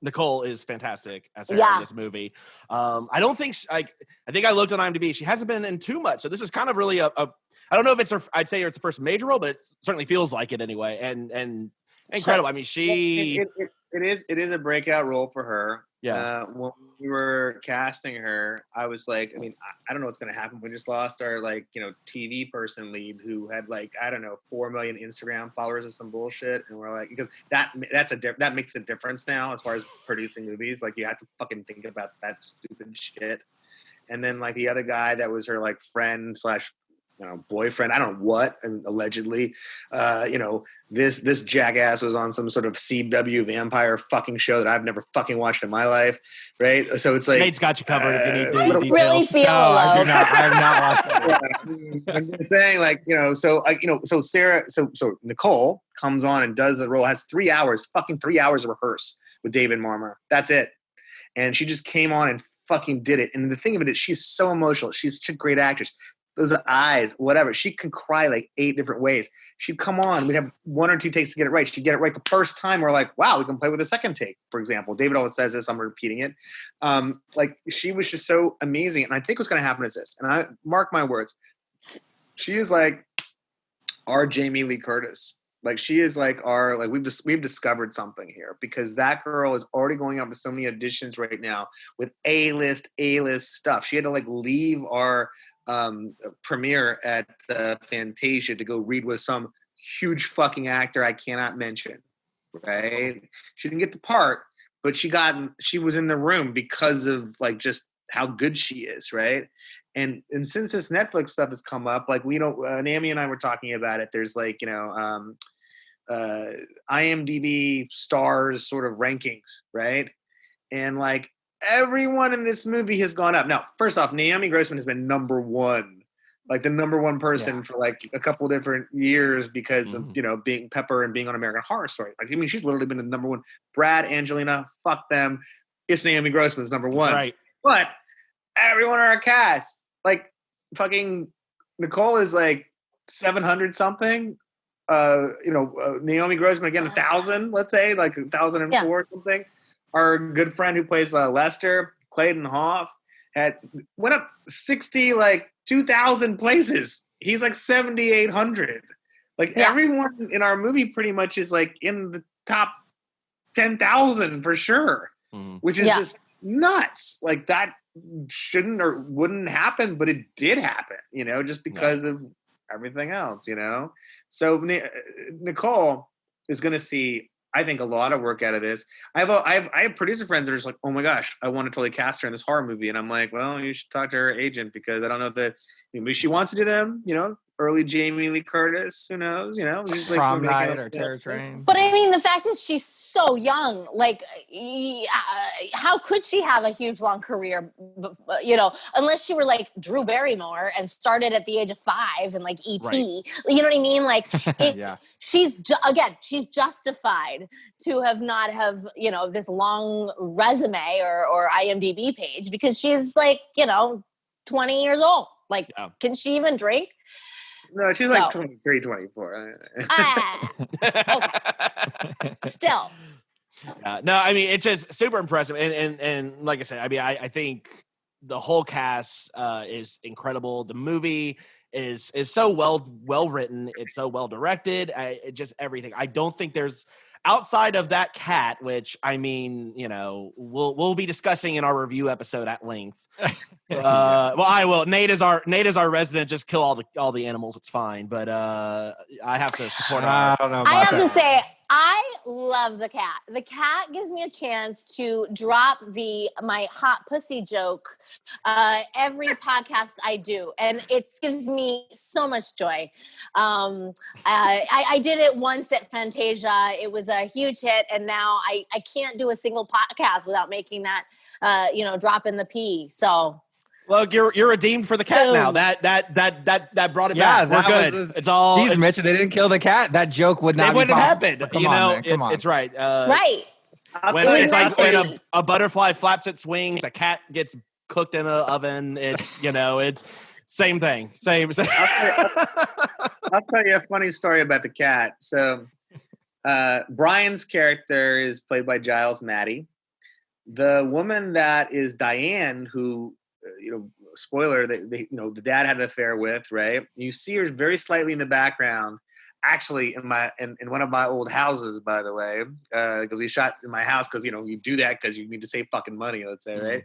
Nicole is fantastic as Sarah in this movie. I don't think I think I looked on IMDb. She hasn't been in too much, so this is kind of really a I don't know if it's her. I'd say it's the first major role, but it certainly feels like it anyway. And incredible. I mean, it is a breakout role for her. Yeah. When we were casting her, I was like, I mean, I don't know what's going to happen. We just lost our TV person lead who had 4 million Instagram followers or some bullshit, and we're like, because that makes a difference now as far as producing movies. Like you have to fucking think about that stupid shit. And then the other guy that was her friend / boyfriend, I don't know what, and allegedly, this jackass was on some sort of CW vampire fucking show that I've never fucking watched in my life, right? So it's like Nate's got you covered if you need the details. Really feel I have not watched that. I'm just saying, so Sarah, so Nicole comes on and does the role, has 3 hours of rehearse with David Marmer. That's it. And she just came on and fucking did it. And the thing of it is, she's so emotional. She's such a great actress. Those eyes, whatever. She can cry 8 different ways. She'd come on. We'd have 1 or 2 takes to get it right. She'd get it right the first time. We're like, wow, we can play with a second take, for example. David always says this. I'm repeating it. She was just so amazing. And I think what's going to happen is this. And I mark my words. She is like our Jamie Lee Curtis. She is we've discovered something here, because that girl is already going out with so many auditions right now with A-list stuff. She had to leave our premiere at Fantasia to go read with some huge fucking actor I cannot mention, right? She didn't get the part, but she was in the room because of just how good she is, right? And since this Netflix stuff has come up, we don't Naomi and I were talking about it. There's IMDb stars sort of rankings, right? And everyone in this movie has gone up. Now, first off, Naomi Grossman has been number one, the number one person for a couple different years because of being Pepper and being on American Horror Story. She's literally been the number one. Brad, Angelina, fuck them. It's Naomi Grossman's number one. Right. But everyone in our cast, fucking Nicole is 700 something. Naomi Grossman again 1,000. Let's say 1,004 or something. Our good friend who plays Lester, Clayton Hoff, went up 2,000 places. He's 7,800. Everyone in our movie pretty much is in the top 10,000 for sure, which is just nuts. That shouldn't or wouldn't happen, but it did happen, just because of everything else, So Nicole is going to see, I think, a lot of work out of this. I have producer friends that are just oh my gosh, I want to totally cast her in this horror movie. And I'm like, well, you should talk to her agent, because I don't know that maybe she wants to do them, early Jamie Lee Curtis, who knows, just Prom Night or Terror Train. But the fact is she's so young. How could she have a huge long career, unless she were Drew Barrymore and started at the age of 5 and E.T. Right. You know what I mean? She's she's justified to have not have, this long resume or IMDb page, because she's 20 years old. Can she even drink? No, she's 23, 24. Okay. Still. No, I mean, it's just super impressive. And like I said, I think the whole cast is incredible. The movie is so well written. It's so well directed. Just everything. I don't think there's outside of that cat, which I mean, you know, we'll be discussing in our review episode at length. Well, I will. Nate is our resident. Just kill all the animals. It's fine. But I have to support. I don't know. About I have that. to say, I love the cat. The cat gives me a chance to drop my hot pussy joke every podcast I do, and it gives me so much joy. I did it once at Fantasia. It was a huge hit, and now I can't do a single podcast without making that drop in the P. So. Look, you're redeemed for the cat Boom. now. That brought it back. We're good. It's all. He's Mitch. They didn't kill the cat. That joke would not. It wouldn't have happened. So come on, It's right. Right. When It was it's like meant to when be. a butterfly flaps its wings, a cat gets cooked in an oven. It's it's same thing. Same. I'll tell you a funny story about the cat. So Brian's character is played by Giles Maddie. The woman that is Diane, who spoiler, the dad had an affair with, right? You see her very slightly in the background. Actually, in one of my old houses, by the way, because we shot in my house because you do that because you need to save fucking money, let's say, right?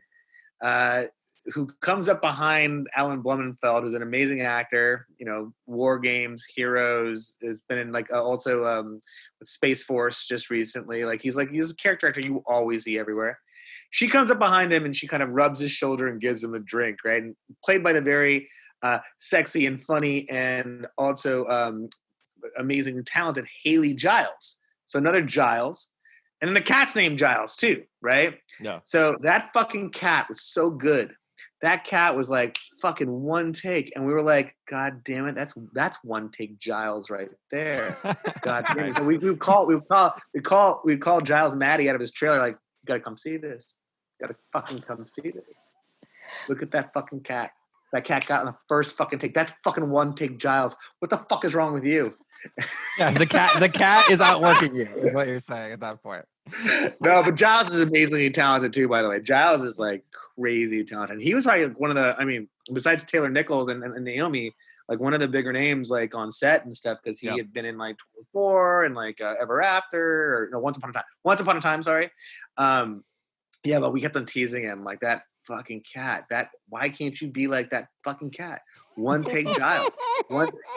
Who comes up behind Alan Blumenfeld, who's an amazing actor, War Games, Heroes, has been in also with Space Force just recently. He's a character actor you always see everywhere. She comes up behind him and she kind of rubs his shoulder and gives him a drink, right? And played by the very sexy and funny and also amazing and talented Haley Giles. So another Giles. And then the cat's named Giles too, right? Yeah. So that fucking cat was so good. That cat was like fucking one take. And we were like, God damn it, that's one take Giles right there. God damn it. So we called Giles Maddie out of his trailer, like, you gotta come see this. You gotta fucking come see this. Look at that fucking cat. That cat got in the first fucking take. That's fucking one take Giles. What the fuck is wrong with you? Yeah, the cat is outworking you, is what you're saying at that point. No, but Giles is amazingly talented too, by the way. Giles is crazy talented. He was probably one of the, besides Taylor Nichols and Naomi, one of the bigger names on set and stuff, because he had been in 24 and Ever After, or Once Upon a Time, sorry. Yeah, but we kept on teasing him that fucking cat. Why can't you be like that fucking cat? One take Giles.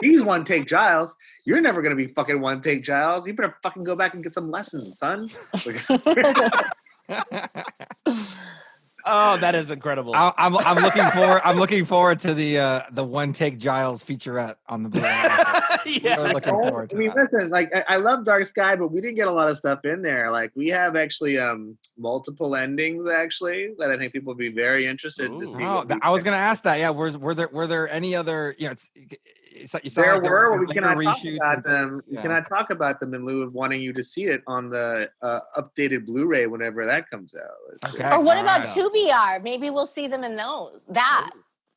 He's one take Giles. You're never gonna be fucking one take Giles. You better fucking go back and get some lessons, son. Oh, that is incredible. I'm looking forward to the one take Giles featurette on the Blu-ray. Yeah. Really looking forward to that. Listen, I love Dark Sky, but we didn't get a lot of stuff in there. We have actually multiple endings actually that I think people would be very interested to see. Oh, I was going to ask that. Yeah, were there any other? There were. We cannot talk about them. We cannot talk about them in lieu of wanting you to see it on the updated Blu-ray whenever that comes out. Okay. Or what about Tubi? Maybe we'll see them in those.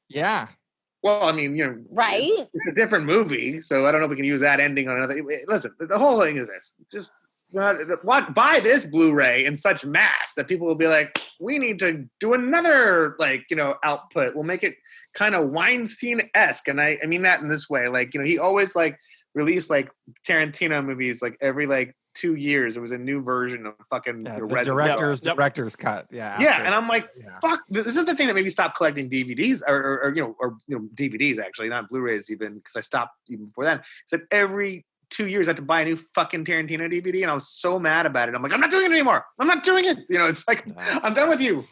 Yeah. Well, right? It's a different movie, so I don't know if we can use that ending on another. Listen, the whole thing is this: just buy this Blu-ray in such mass that people will be like, we need to do another output. We'll make it kind of Weinstein-esque, and I mean that in this way. He always released Tarantino movies every 2 years. There was a new version of fucking director's cut. Yeah. Yeah, and I'm like, fuck. This is the thing that made me stop collecting DVDs or DVDs actually, not Blu-rays even, because I stopped even before then. It's every 2 years I have to buy a new fucking Tarantino DVD, and I was so mad about it. I'm like, I'm not doing it anymore. I'm not doing it. It's I'm done with you.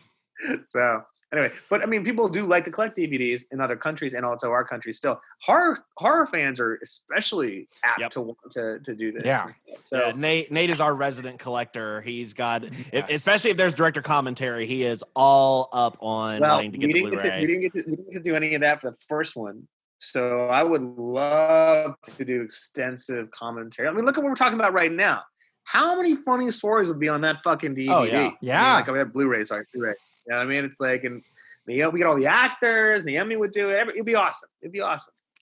So anyway, but people do like to collect DVDs in other countries and also our country still. Horror fans are especially apt to want to do this. Yeah. So Nate is our resident collector. He's got, especially if there's director commentary, he is all up on wanting to get the Blu-ray. We didn't get to do any of that for the first one. So I would love to do extensive commentary. Look at what we're talking about right now. How many funny stories would be on that fucking DVD? Oh, yeah. Yeah. We have Blu-ray, sorry. Blu-ray. You know what I mean? It's and we get all the actors. Naomi would do it. It'd be awesome.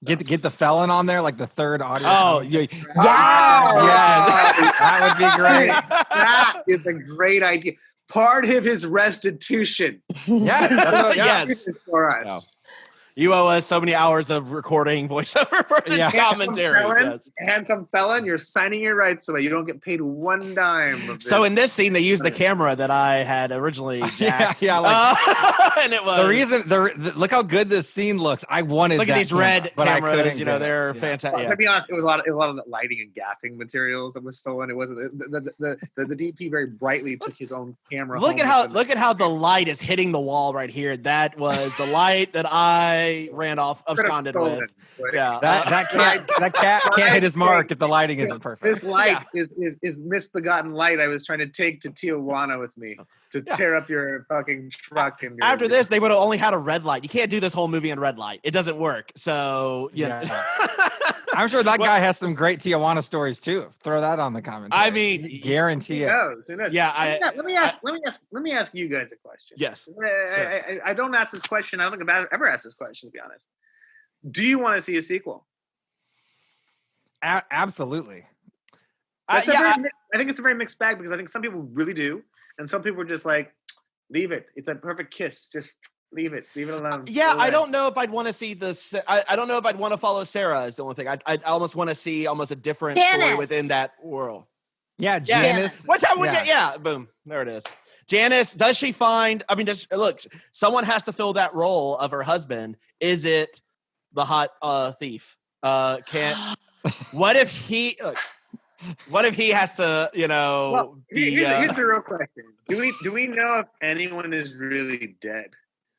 Get the felon on there, the third audio. Oh, yeah. That would be great. That is a great idea. Part of his restitution. Yes. Yes. For us. You owe us so many hours of recording voiceover for the commentary. Handsome felon, you're signing your rights away. You don't get paid one dime. So in this scene, they used the camera that I had originally jacked. And it was the reason. Look how good this scene looks. I wanted. Look at these red but cameras. I couldn't They're fantastic. To be honest, it was a lot of the lighting and gaffing materials that was stolen. It wasn't the DP very brightly took his own camera. Look at how the light is hitting the wall right here. That was the light that I ran off absconded with. Yeah, that cat can't hit his mark if the lighting isn't perfect. This light is misbegotten light I was trying to take to Tijuana with me to tear up your fucking truck. And after this, they would have only had a red light. You can't do this whole movie in red light. It doesn't work. So yeah. I'm sure that guy has some great Tijuana stories too. Throw that on the commentary. I mean, guarantee it. Who knows? Yeah. Let me ask you guys a question. Yes. I don't ask this question. I don't think I've ever asked this question, to be honest. Do you want to see a sequel? Absolutely. I think it's a very mixed bag because I think some people really do, and some people are just like, leave it. It's a perfect kiss. Just leave it alone. Yeah, I don't know if I'd want to see this. I don't know if I'd want to follow Sarah. Is the only thing. I almost want to see a different story within that world. Yeah, Janice. What's that? Yeah, boom. There it is. Janice, does she find? I mean, look. Someone has to fill that role of her husband. Is it the hot thief? What if he? What if he has to? Here's the real question. Do we know if anyone is really dead?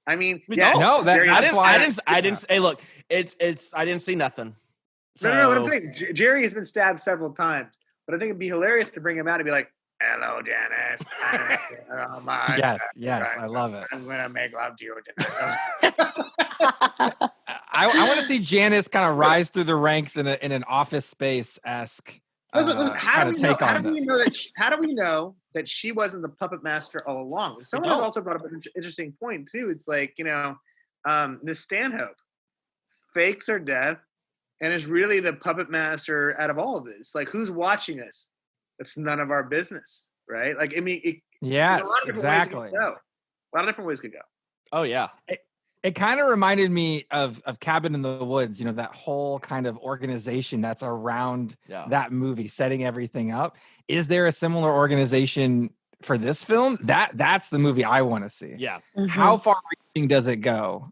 I mean, no. I didn't. Hey, look, it's. I didn't see nothing. So. No. What I'm saying, Jerry has been stabbed several times, but I think it'd be hilarious to bring him out and be like, "Hello, Janice." Oh my. Yes, I love it. I'm gonna make love to you tonight. I want to see Janice kind of rise through the ranks in an Office Space-esque. How do we know that she wasn't the puppet master all along? Someone has also brought up an interesting point too. It's like, Miss Stanhope fakes her death and is really the puppet master out of all of this. Like, who's watching us? It's none of our business, right? Like, I mean, yes, exactly. A lot of different ways could go. Oh yeah. It kind of reminded me of Cabin in the Woods, that whole kind of organization that's around that movie, setting everything up. Is there a similar organization for this film? That's the movie I want to see. Yeah. Mm-hmm. How far reaching does it go?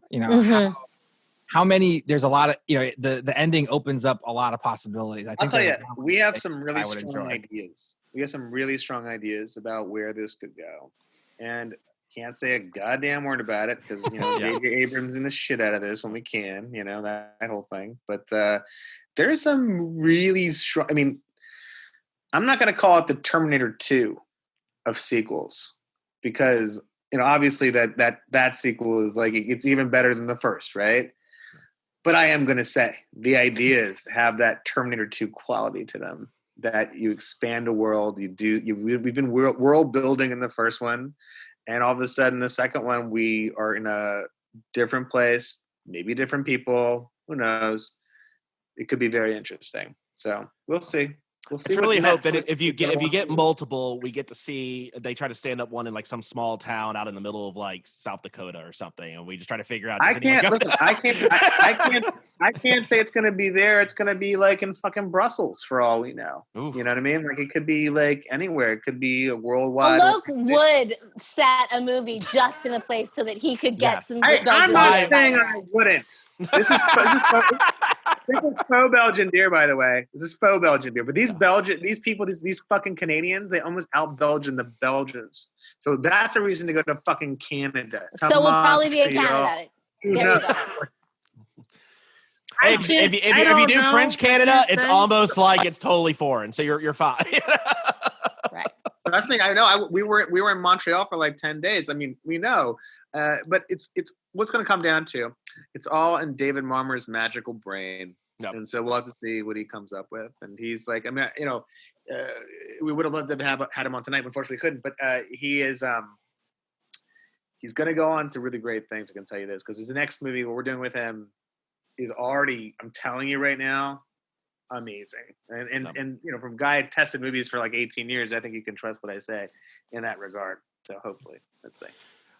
How many, there's a lot of, the ending opens up a lot of possibilities. I'll tell you, we have some really strong ideas. We have some really strong ideas about where this could go. And can't say a goddamn word about it because J.J. Abrams in the shit out of this when we can, that whole thing. But there's some really strong. I mean, I'm not going to call it the Terminator 2 of sequels because obviously that sequel is like it's even better than the first, right? But I am going to say the ideas have that Terminator 2 quality to them. That you expand a world, we've been world building in the first one. And all of a sudden, the second one, we are in a different place, maybe different people. Who knows? It could be very interesting. So we'll see. I really hope that if you get multiple, we get to see they try to stand up one in like some small town out in the middle of like South Dakota or something, and we just try to figure out. I can't say it's going to be there. It's going to be like in fucking Brussels for all we know. Ooh. You know what I mean? Like it could be like anywhere. It could be a worldwide. Alok would set a movie just in a place so that he could get some. I'm not saying I wouldn't. This is faux Belgian beer, by the way. This is faux Belgian beer. But these fucking Canadians, they almost out-Belgian the Belgians. So that's a reason to go to fucking Canada. So we'll probably be in Canada. There you go. Hey, if you do French Canada, it's almost like it's totally foreign. So you're fine. Right. That's the thing. I know. We were in Montreal for like 10 days. I mean, we know, but it's what's going to come down to. It's all in David Marmer's magical brain. Yep. And so we'll have to see what he comes up with. And he's like, I mean, we would have loved to have had him on tonight. Unfortunately, we couldn't. But he is, he's going to go on to really great things. I can tell you this because his next movie, what we're doing with him, is already, I'm telling you right now, amazing. And from a guy who tested movies for like 18 years, I think you can trust what I say in that regard. So hopefully, let's see.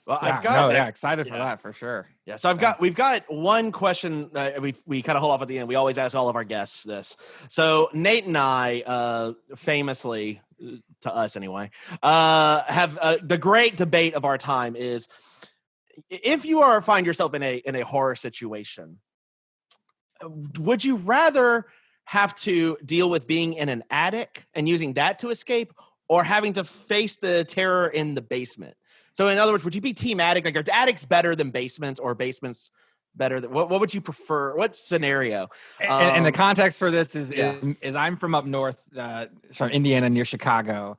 Well, excited for that for sure. Yeah, so we've got one question. We kind of hold off at the end. We always ask all of our guests this. So Nate and I, famously to us anyway, have the great debate of our time is: if you find yourself in a horror situation, would you rather have to deal with being in an attic and using that to escape, or having to face the terror in the basement? So in other words, would you be team attic? Like, are attics better than basements, or basements better than, what would you prefer? What scenario? And the context for this is I'm from up north, from Indiana near Chicago,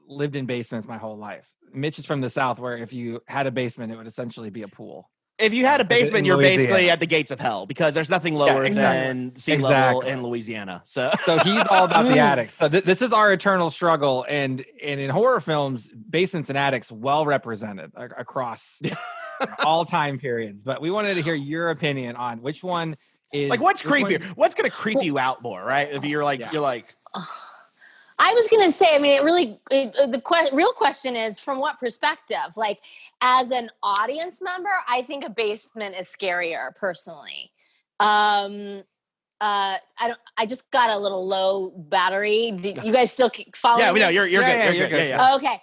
lived in basements my whole life. Mitch is from the South, where if you had a basement, it would essentially be a pool. If you had a basement, you're basically at the gates of hell, because there's nothing lower than sea level in Louisiana. So he's all about the attics. So this is our eternal struggle. And in horror films, basements and attics well represented across all time periods. But we wanted to hear your opinion on which one is like, what's creepier? What's going to creep you out more, right? If you're like, I was going to say, I mean, real question is, from what perspective? Like, as an audience member, I think a basement is scarier, personally. I just got a little low battery. You guys still follow me? Yeah, we know you're good. You're good. Yeah. Okay.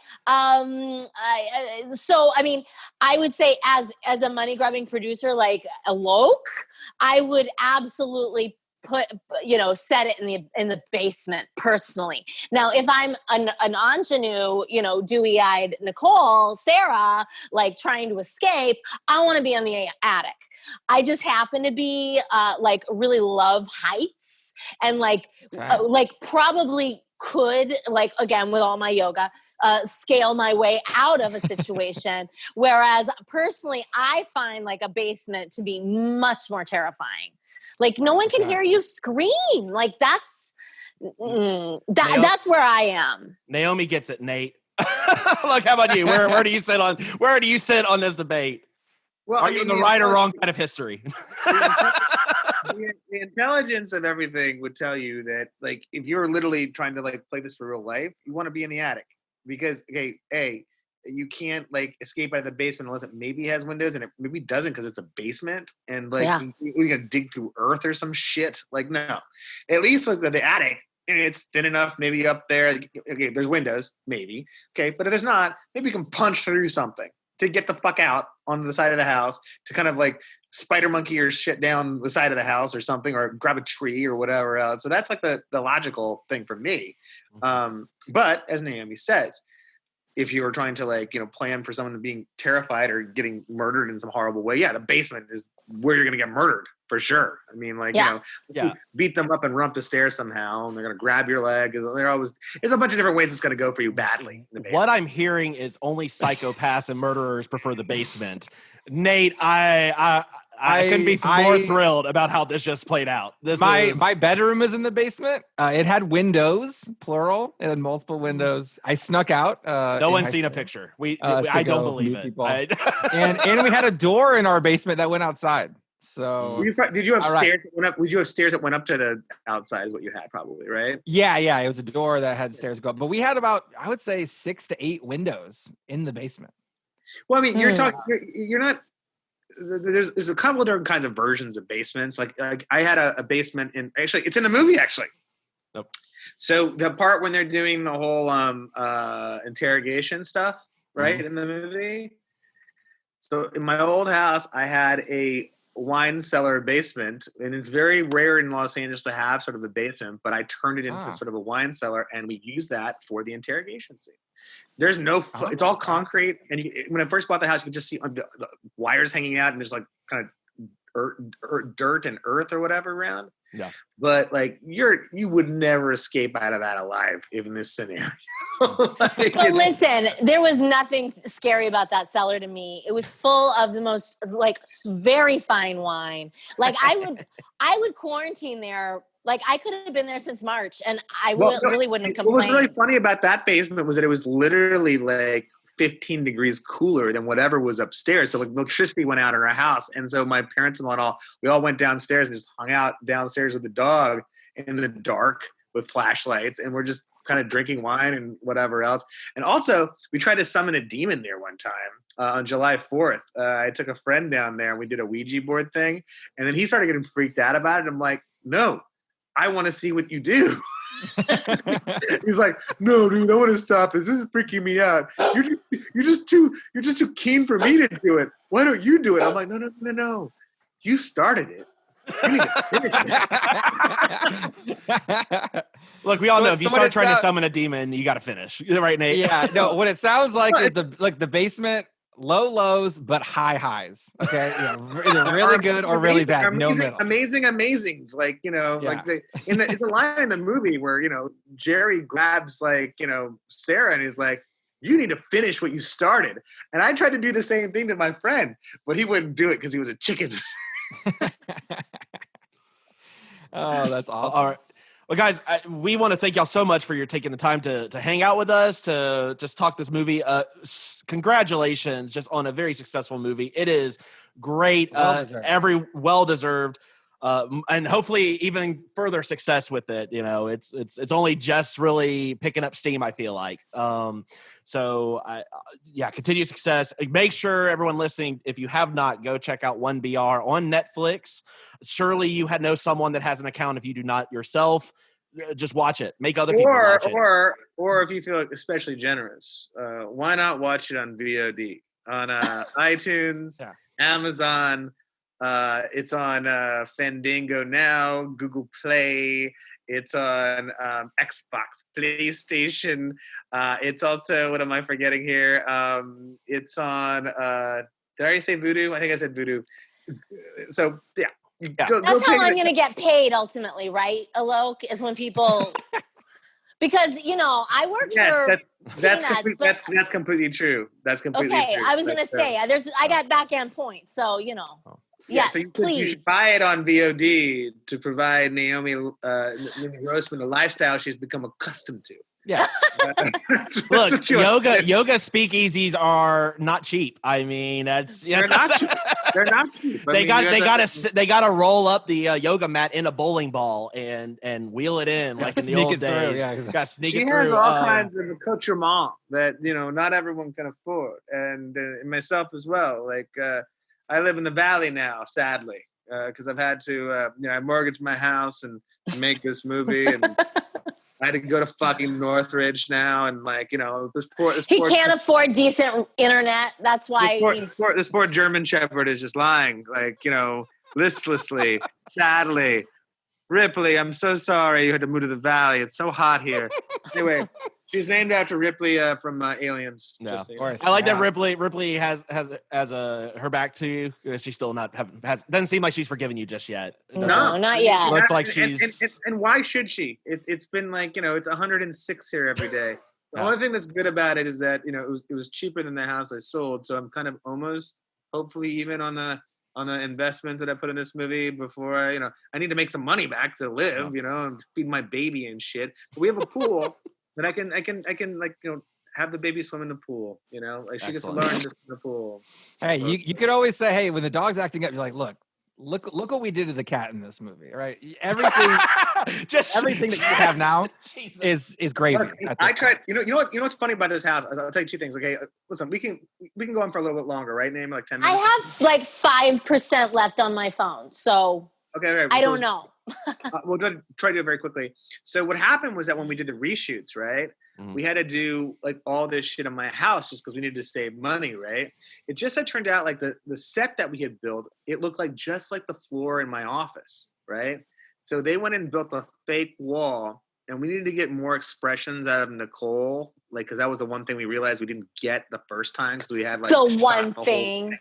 So, I mean, I would say as a money grubbing producer like Alok, I would absolutely set it in the basement personally. Now, if I'm an ingenue, dewy-eyed Nicole, Sarah, like trying to escape, I want to be on the attic. I just happen to be really love heights, and probably could, again, with all my yoga, scale my way out of a situation. Whereas personally, I find like a basement to be much more terrifying. Like, no one can hear you scream. Like, that's where I am. Naomi gets it, Nate. Look, how about you? Where do you sit on this debate? Well, are you in the right or wrong side of history? The intelligence of everything would tell you that, like, if you're literally trying to play this for real life, you want to be in the attic, because you can't escape out of the basement unless it maybe has windows, and it maybe doesn't because it's a basement, and you're gonna dig through earth or some shit. Like, no, at least the attic, and it's thin enough, maybe up there. Okay, there's windows, maybe. Okay, but if there's not, maybe you can punch through something to get the fuck out onto the side of the house, to kind of spider monkey your shit down the side of the house or something, or grab a tree or whatever else. So that's the logical thing for me. But as Naomi says, if you were trying to plan for someone being terrified or getting murdered in some horrible way, the basement is where you're going to get murdered for sure. I mean, beat them up and run up the stairs somehow, and they're going to grab your leg. There's a bunch of different ways it's going to go for you badly. In the basement. What I'm hearing is only psychopaths and murderers prefer the basement. Nate, I couldn't be more thrilled about how this just played out. My bedroom is in the basement. It had windows, plural. It had multiple windows. I snuck out. No one's seen a picture. I don't believe it. And we had a door in our basement that went outside. So did you have stairs that went up? Would you have stairs that went up to the outside? Is what you had, probably, right? Yeah. It was a door that had stairs go up, but we had about, I would say, 6 to 8 windows in the basement. Well, I mean, you're talking. You're not. There's a couple of different kinds of versions of basements. Like I had a basement in. Actually, it's in the movie. Actually. Nope. So the part when they're doing the whole interrogation stuff, right, in the movie. So in my old house, I had a wine cellar basement, and it's very rare in Los Angeles to have sort of a basement, but I turned it into sort of a wine cellar, and we used that for the interrogation scene. There's no, it's all concrete, and when I first bought the house, you could just see the wires hanging out, and there's kind of dirt and earth or whatever around. Yeah. But you would never escape out of that alive in this scenario. But listen, there was nothing scary about that cellar to me. It was full of the most very fine wine. I would quarantine there. I could have been there since March, and I really wouldn't have complained. What was really funny about that basement was that it was literally 15 degrees cooler than whatever was upstairs. So electricity went out in our house. And so my parents-in-law and we all went downstairs and just hung out downstairs with the dog in the dark with flashlights. And we're just kind of drinking wine and whatever else. And also, we tried to summon a demon there one time on July 4th. I took a friend down there and we did a Ouija board thing. And then he started getting freaked out about it. I'm like, no, I want to see what you do. He's like, no, dude, I want to stop this. This is freaking me out. You're just too keen for me to do it. Why don't you do it? I'm like, no. You started it. You need to finish it. Look, we all know if you start trying to summon a demon, you got to finish. Right, Nate? Yeah, no, what it sounds like is the basement, low lows, but high highs. Okay, yeah, either really good or really bad. No middle. Amazings. Like, like it's a line in the movie where, Jerry grabs Sarah and he's like, you need to finish what you started. And I tried to do the same thing to my friend, but he wouldn't do it because he was a chicken. Oh, that's awesome. All right. Well, guys, we want to thank y'all so much for your taking the time to hang out with us, to just talk this movie. Congratulations just on a very successful movie. It is great. Well-deserved. And hopefully even further success with it. It's only just really picking up steam, I feel like. Continued success. Make sure everyone listening, if you have not, go check out 1BR on Netflix. Surely you know someone that has an account if you do not yourself. Just watch it. Make other people watch it. Or if you feel especially generous, why not watch it on VOD? On iTunes, Amazon, it's on Fandango now, Google Play. It's on Xbox, PlayStation. It's also, what am I forgetting here? It's on, did I already say Vudu? I think I said Vudu. So, yeah. That's how I'm going to get paid ultimately, right, Alok? Is when people... Because, I work for that's completely true. That's completely true. Okay, I was going to say, I got back end points, so, Yes, so please. You should buy it on VOD to provide Naomi Grossman the lifestyle she's become accustomed to. Yes. Look, yoga speakeasies are not cheap. I mean, they're not cheap. They're not cheap. They got to roll up the yoga mat in a bowling ball and wheel it in like in the old days. Got to sneak it through. She has all kinds of accoutrement that not everyone can afford, and myself as well. Like. I live in the Valley now, sadly, because I've had to, I mortgaged my house and make this movie, and I had to go to fucking Northridge now, and he can't afford decent internet. That's why this poor German Shepherd is just lying, listlessly, sadly. Ripley, I'm so sorry you had to move to the Valley. It's so hot here. Anyway. She's named after Ripley from Aliens. Yeah, of course. I like that Ripley has her back to you. She's still doesn't seem like she's forgiven you just yet. No, not yet. Looks like she's. And why should she? It's been it's 106 here every day. The only thing that's good about it is that it was cheaper than the house I sold, so I'm kind of almost hopefully even on the investment that I put in this movie before I need to make some money back to live, and feed my baby and shit. But we have a pool. But I can have the baby swim in the pool, she gets to learn to swim in the pool. Hey, you could always say, hey, when the dog's acting up, you're like, look what we did to the cat in this movie, right? Everything everything that you have now is gravy. I tried, what's funny about this house? I'll tell you two things. Okay, listen, we can go on for a little bit longer, right? Name like 10 minutes. I have 5% left on my phone, so okay, I don't know. We'll try to do it very quickly. So what happened was that when we did the reshoots, right, we had to do all this shit in my house just because we needed to save money, right? It just had turned out the set that we had built, it looked just like the floor in my office, right? So they went and built a fake wall, and we needed to get more expressions out of Nicole, because that was the one thing we realized we didn't get the first time because we had the one thing.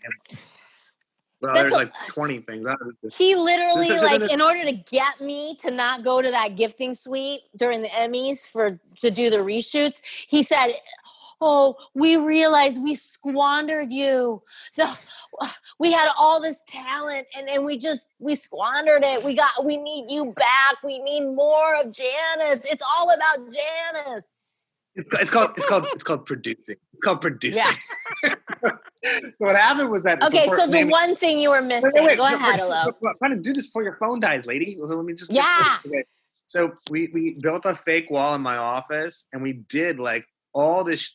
Well, there's 20 things. He literally, in order to get me to not go to that gifting suite during the Emmys to do the reshoots, he said, oh, we realized we squandered you. We had all this talent and we squandered it. We need you back. We need more of Janice. It's all about Janice. It's called producing. It's called producing. Yeah. So what happened was that. Okay, so the one thing you were missing. Go ahead, Alok. I'm trying to do this before your phone dies, lady. So let me just. Yeah. Okay. So we built a fake wall in my office, and we did like all this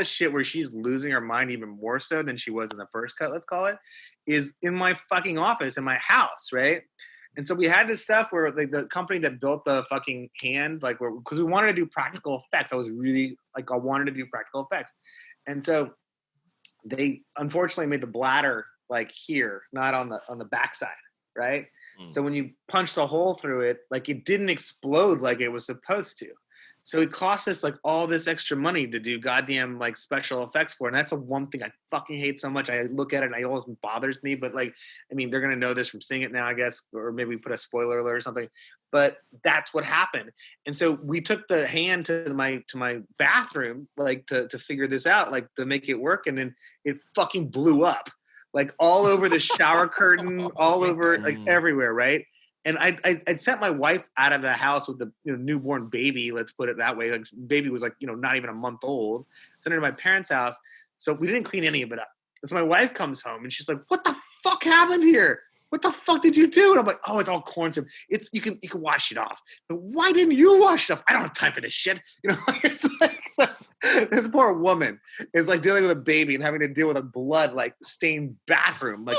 shit where she's losing her mind even more so than she was in the first cut, let's call it, is in my fucking office in my house, right? And so we had this stuff where like the company that built the fucking hand, like because we wanted to do practical effects. I wanted to do practical effects. And so they unfortunately made the bladder like here, not on the backside, right? So when you punch the hole through it, like it didn't explode like it was supposed to. So it cost us like all this extra money to do goddamn like special effects for it. And that's the one thing I fucking hate so much. I look at it and it always bothers me. But like, I mean, they're gonna know this from seeing it now, I guess, or maybe we put a spoiler alert or something. But that's what happened. And so we took the hand to my bathroom, like to figure this out, like to make it work, and then it fucking blew up, like all over the shower curtain, all over like everywhere, right? And I'd sent my wife out of the house with the newborn baby, let's put it that way. Like baby was like, not even a month old. Sent her to my parents' house. So we didn't clean any of it up. So my wife comes home and she's like, what the fuck happened here? What the fuck did you do? And I'm like, oh, it's all corn syrup. You can wash it off. But why didn't you wash it off? I don't have time for this shit. It's like this poor woman is like dealing with a baby and having to deal with a blood like stained bathroom. Like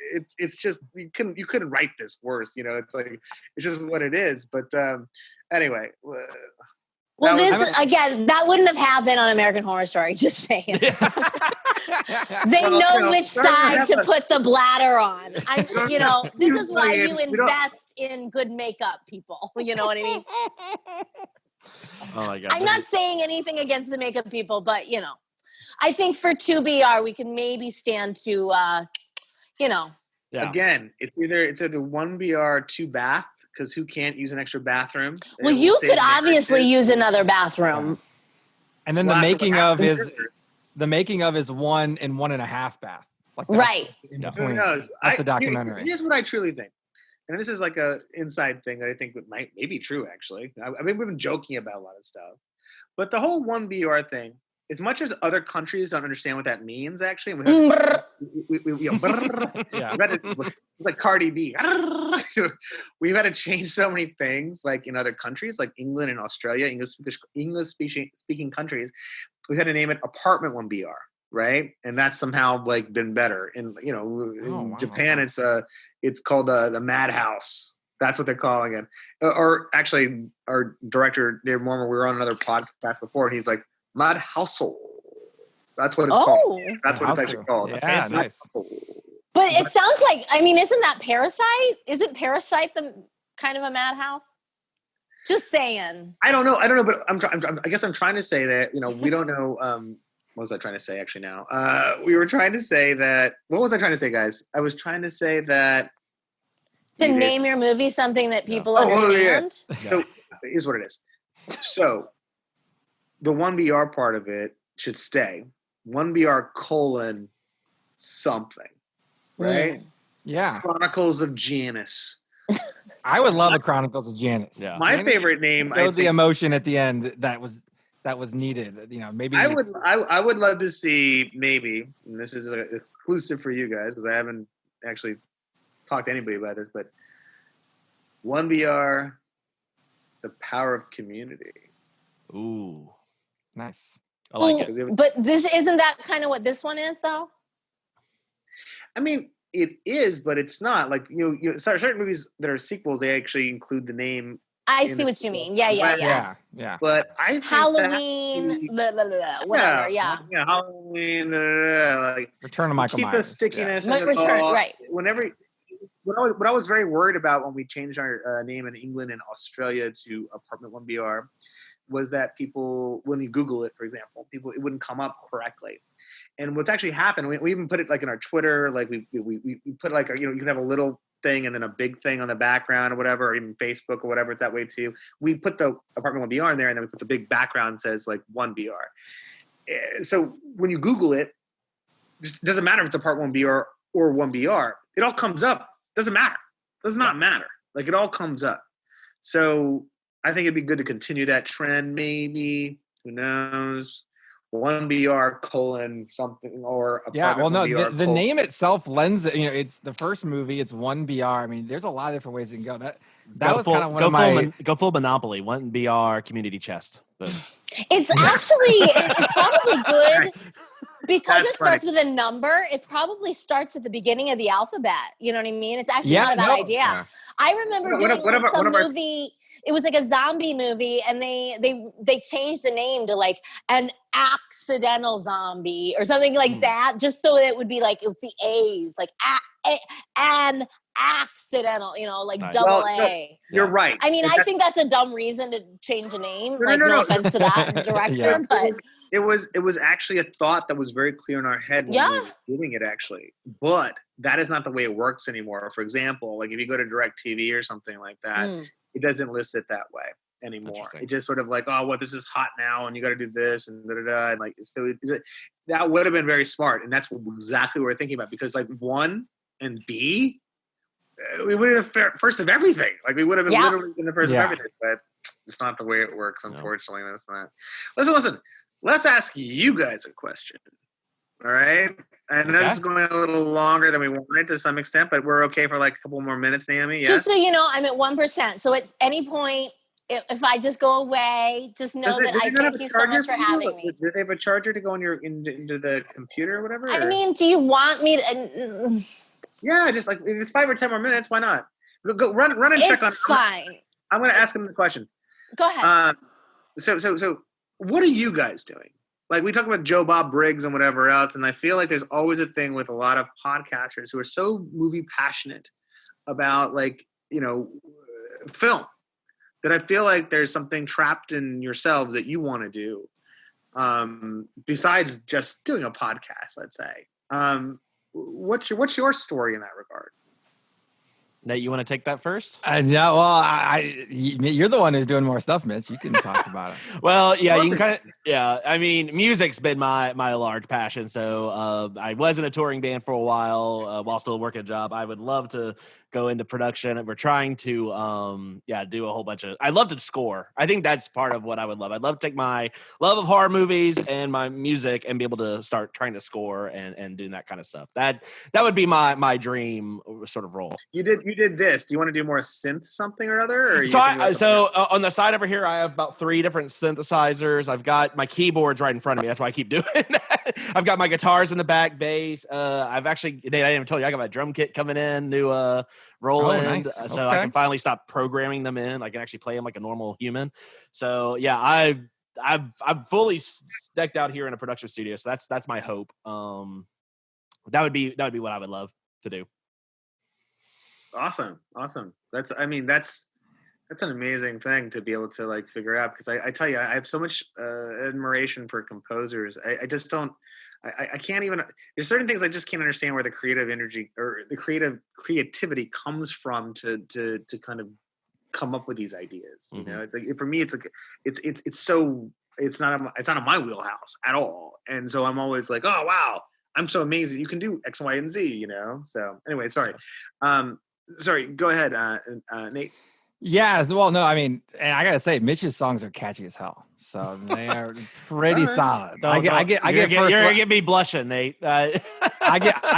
it's just you couldn't write this worse. It's like it's just what it is. But anyway. Well, again, that wouldn't have happened on American Horror Story. Just saying. They know which side to put the bladder on. This is why you invest in good makeup, people. You know what I mean? Oh my God. I'm not saying anything against the makeup people, but I think for 2BR we can maybe stand to, Yeah. Again, it's either 1BR 2 bath, because who can't use an extra bathroom? Well, you could obviously use another bathroom. And then the making of is 1 and 1.5 bath. Like right. Who knows? That's the documentary. Here's what I truly think. And this is like a inside thing that I think may be true, actually. I mean, we've been joking about a lot of stuff. But the whole 1BR thing, as much as other countries don't understand what that means, actually, it's like Cardi B. We've had to change so many things, like in other countries, like England and Australia, English-speaking countries. We've had to name it Apartment 1BR, right? And that's somehow like been better. And in Japan, it's called the Madhouse. That's what they're calling it. Or actually, our director David Mormon, we were on another podcast before, and he's like, Mad Household. That's what it's called. That's what it's actually called. Yeah, nice. But it sounds like, isn't that Parasite? Isn't Parasite the kind of a madhouse? Just saying. I don't know, but I guess I'm trying to say that, we don't know. What was I trying to say actually now? We were trying to say that, what was I trying to say, guys? I was trying to say that. To name your movie something that people understand? Yeah. So here's what it is. So the 1BR part of it should stay. 1BR colon something, right? Yeah. Chronicles of Janice. I would love a Chronicles of Janice. Yeah. My favorite name. The emotion at the end that was needed. Maybe I would love to see maybe, and this is exclusive for you guys because I haven't actually talked to anybody about this, but 1BR, The Power of Community. Ooh. Nice. I like it. But isn't that kind of what this one is, though? I mean, it is, but it's not. Like certain movies that are sequels, they actually include the name. I see what you mean. Yeah. But I think Halloween, whatever. Yeah. Halloween. Like Return of Michael keep Myers. the stickiness. Yeah. Right. What I was very worried about when we changed our name in England and Australia to Apartment 1BR was that people, when you Google it, for example, it wouldn't come up correctly. And what's actually happened, we even put it like in our Twitter, like we put like, you can have a little thing and then a big thing on the background or whatever, or even Facebook or whatever, it's that way too. We put the Apartment 1BR in there and then we put the big background says like 1BR. So when you Google it, it doesn't matter if it's Apartment 1BR or 1BR. It all comes up. Doesn't matter. Does not matter. Like it all comes up. So I think it'd be good to continue that trend, maybe. Who knows? 1BR colon something or Yeah, well, no, Apartment 1BR the colon. name itself lends it. You know, it's the first movie. It's 1BR. I mean, there's a lot of different ways you can go. That was kind of one of my go full Monopoly. 1BR community chest. It's actually it's probably good because That's it starts with a number. It probably starts at the beginning of the alphabet. You know what I mean? It's actually not a bad idea. Yeah. I remember doing some movie. It was like a zombie movie, and they changed the name to like an accidental zombie or something like that, just so it would be like it was the A's, like an accidental, you know, like double A. You're right. I mean, I think that's a dumb reason to change a name. No offense to that director, but it was actually a thought that was very clear in our head when we were doing it, actually. But that is not the way it works anymore. For example, like if you go to DirecTV or something like that, it doesn't list it that way anymore. It just sort of like, oh, well, this is hot now, and you got to do this, and and like so. That would have been very smart, and that's exactly what we're thinking about. Because like 1 and B, we would have been first of everything. Like we would have been literally in the first of everything, but it's not the way it works. Unfortunately, that's not. Listen. Let's ask you guys a question. All right. I know this is going a little longer than we wanted to some extent, but we're okay for like a couple more minutes, Naomi. Yes? Just so you know, I'm at 1%. So at any point, if I just go away, just know that I thank you so much for having me. Do they have a charger to go into the computer or whatever? I mean, do you want me to? Yeah, just like if it's 5 or 10 more minutes, why not? Go run and check on. It's fine. I'm going to ask him the question. Go ahead. So what are you guys doing? Like we talk about Joe Bob Briggs and whatever else, and I feel like there's always a thing with a lot of podcasters who are so movie passionate about like, you know, film that I feel like there's something trapped in yourselves that you want to do besides just doing a podcast, let's say. What's your story in that regard? Nate, you want to take that first? No, well, you're the one who's doing more stuff, Mitch. You can talk about it. Well, yeah, you can kind of, yeah. I mean, music's been my large passion. So I was in a touring band for a while while still working a job. I would love to go into production, and we're trying to, do a whole bunch of. I love to score. I think that's part of what I would love. I'd love to take my love of horror movies and my music and be able to start trying to score and doing that kind of stuff. That would be my dream sort of role. You did this. Do you want to do more synth something or other? Or so on the side over here, I have about 3 different synthesizers. I've got my keyboards right in front of me. That's why I keep doing that. I've got my guitars in the back, bass. I've actually, Nate, I didn't even tell you, I got my drum kit coming in, new Roland. Nice. So I can finally stop programming them in. I can actually play them like a normal human. So yeah, I'm fully decked out here in a production studio. So that's my hope. That would be what I would love to do. Awesome. That's an amazing thing to be able to like figure out, because I tell you, I have so much admiration for composers. I just don't. I can't even. There's certain things I just can't understand where the creative energy or the creativity comes from to kind of come up with these ideas. You know, it's like for me, it's like it's not in my wheelhouse at all, and so I'm always like, oh wow, I'm so amazing. You can do X, Y, and Z. You know. So anyway, sorry. Sorry. Go ahead, Nate. Yeah, well, no, I mean, and I gotta say, Mitch's songs are catchy as hell, so they are pretty solid. I get You're gonna get me blushing, Nate. I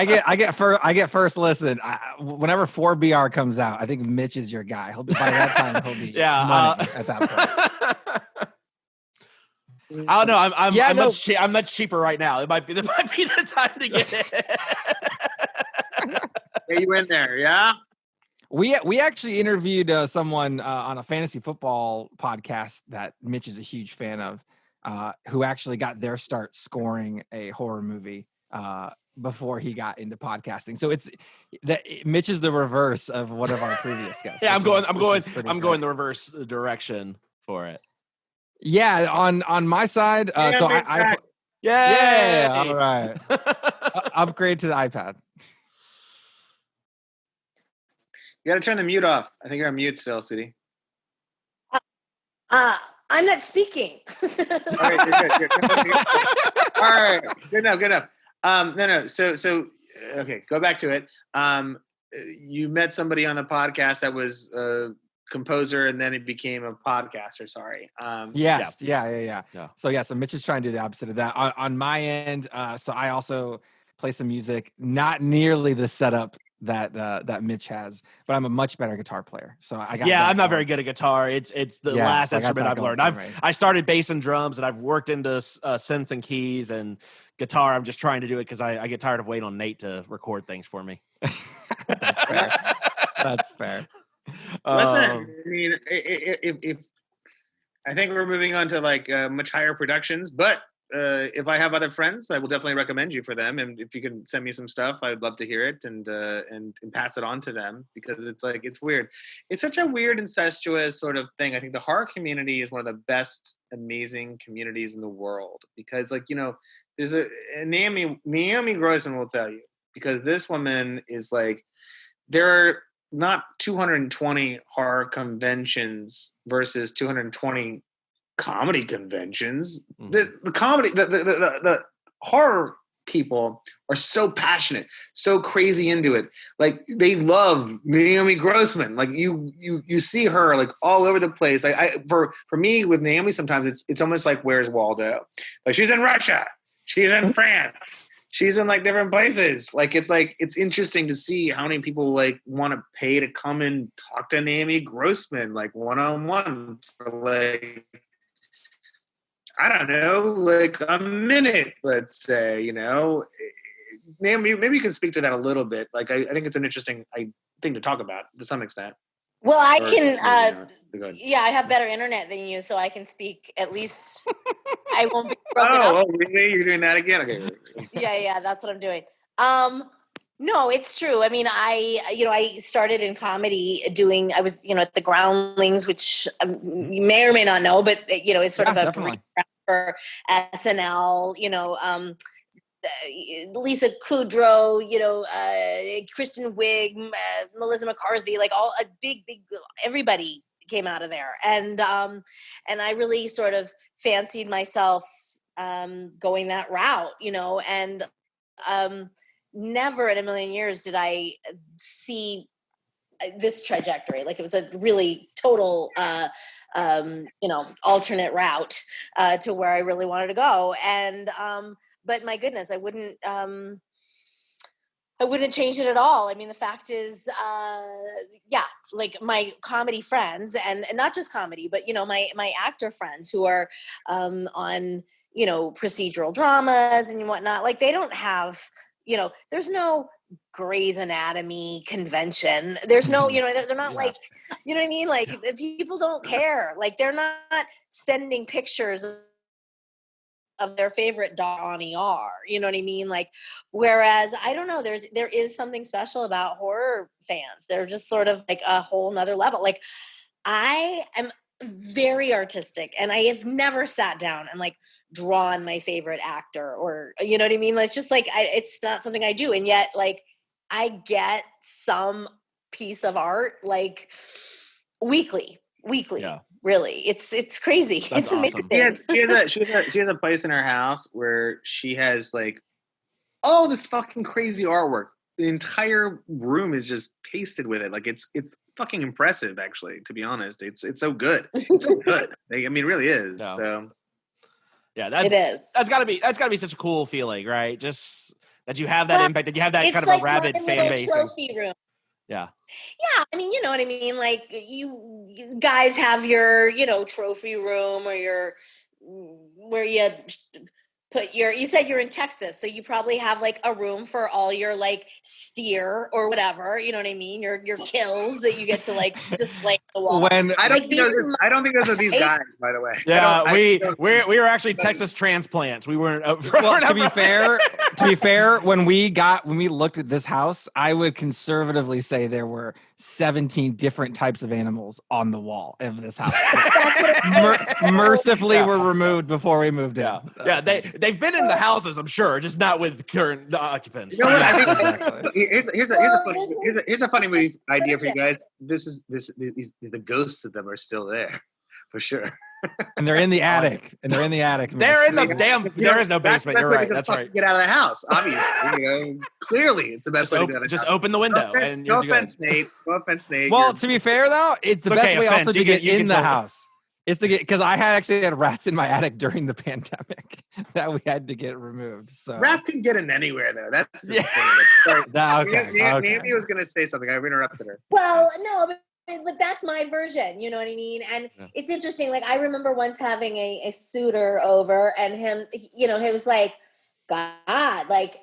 get first listen. Whenever 4BR comes out, I think Mitch is your guy. By that time, he'll be money at that point. I don't know. I'm much cheaper right now. It might be the time to get it. Are you in there? Yeah. We actually interviewed someone on a fantasy football podcast that Mitch is a huge fan of, who actually got their start scoring a horror movie before he got into podcasting. So it's that Mitch is the reverse of one of our previous guests. Yeah, I'm going the reverse direction for it. Yeah, on my side, all right. Upgrade to the iPad. You got to turn the mute off. I think you're on mute still, Sudie. I'm not speaking. All right, you're good. All right, good enough. No. So, okay, go back to it. You met somebody on the podcast that was composer, and then he became a podcaster. Sorry. Yes. Yeah. Yeah. So Mitch is trying to do the opposite of that. On my end, so I also play some music, not nearly the setup that Mitch has, but I'm a much better guitar player. So I got I'm not going. very good at guitar. It's the last so I got instrument that I've going learned. for me. I started bass and drums, and I've worked into synths and keys, and guitar. I'm just trying to do it because I get tired of waiting on Nate to record things for me. That's fair. That's fair. Listen, I mean, if I think we're moving on to like much higher productions, but if I have other friends, I will definitely recommend you for them. And if you can send me some stuff, I would love to hear it and pass it on to them, because it's like, it's weird. It's such a weird, incestuous sort of thing. I think the horror community is one of the best, amazing communities in the world, because like, you know, there's Naomi Grossman will tell you, because this woman is like, there are not 220 horror conventions versus 220 comedy conventions. Mm-hmm. The comedy, the horror people are so passionate, so crazy into it. Like they love Naomi Grossman. Like you see her like all over the place. Like for me with Naomi, sometimes it's almost like Where's Waldo? Like she's in Russia, she's in France, she's in like different places. Like it's interesting to see how many people like want to pay to come and talk to Naomi Grossman like one-on-one for like, I don't know, like a minute, let's say, you know. Naomi, maybe you can speak to that a little bit. Like I think it's an interesting thing to talk about to some extent. Well, I Or, can, I have better internet than you, so I can speak at least. I won't be broken up. Oh, really? You're doing that again? Okay. Yeah, that's what I'm doing. No, it's true. I mean, I started in comedy I was, at the Groundlings, which you may or may not know, but, it's sort of a definitely. for SNL, Lisa Kudrow, Kristen Wiig, Melissa McCarthy, like all a big, everybody came out of there. And I really sort of fancied myself going that route, and never in a million years did I see this trajectory. Like it was a really total, alternate route to where I really wanted to go. And, but my goodness, I wouldn't change it at all. I mean, the fact is, like my comedy friends and not just comedy, but, my actor friends who are on, procedural dramas and whatnot, like they don't have, there's no Grey's Anatomy convention. There's no, they're not like, you know what I mean? Like people don't care. Like they're not sending pictures of their favorite dog on ER. You know what I mean? Like, whereas I don't know, there is something special about horror fans. They're just sort of like a whole nother level. Like I am very artistic and I have never sat down and like drawn my favorite actor or, you know what I mean? It's just like, it's not something I do. And yet like I get some piece of art like weekly. Yeah. Really. It's crazy. That's it's amazing. awesome. She has a place in her house where she has like all this fucking crazy artwork. The entire room is just pasted with it. Like it's fucking impressive, actually, to be honest. It's so good. It's so good. I mean, it really is. Yeah. So yeah, it is. That's gotta be such a cool feeling, right? Just that you have that impact, that you have that kind of like a rabid fan base. Trophy room. Yeah. Yeah, I mean, you know what I mean? Like you guys have your, trophy room or where you put you said you're in Texas, so you probably have like a room for all your like steer or whatever, you know what I mean? Your kills that you get to like display on the wall. I don't think those are these guys, by the way. Yeah, we were actually Texas transplants. We weren't. Well, to be fair, when we looked at this house, I would conservatively say there were 17 different types of animals on the wall of this house. Mercifully, were removed before we moved in. Yeah, they've been in the houses, I'm sure, just not with current occupants. You know what? I think here's a funny movie idea for you guys. The ghosts of them are still there, for sure. And they're in the attic. And they're in the attic. They're in the damn. There is no basement. You're right. That's right. Get out of the house. Obviously, clearly it's the best way to get out of the house. Just open the window. No offense, Nate. No offense, Nate. Well, to be fair though, it's the best way also to get in the house. It's to get, because I actually had rats in my attic during the pandemic that we had to get removed. So rat can get in anywhere though. That's the thing. Okay. Naomi was going to say something. I've interrupted her. Well, no, but that's my version. You know what I mean? And it's interesting. Like I remember once having a suitor over, and him, he was like, "God, like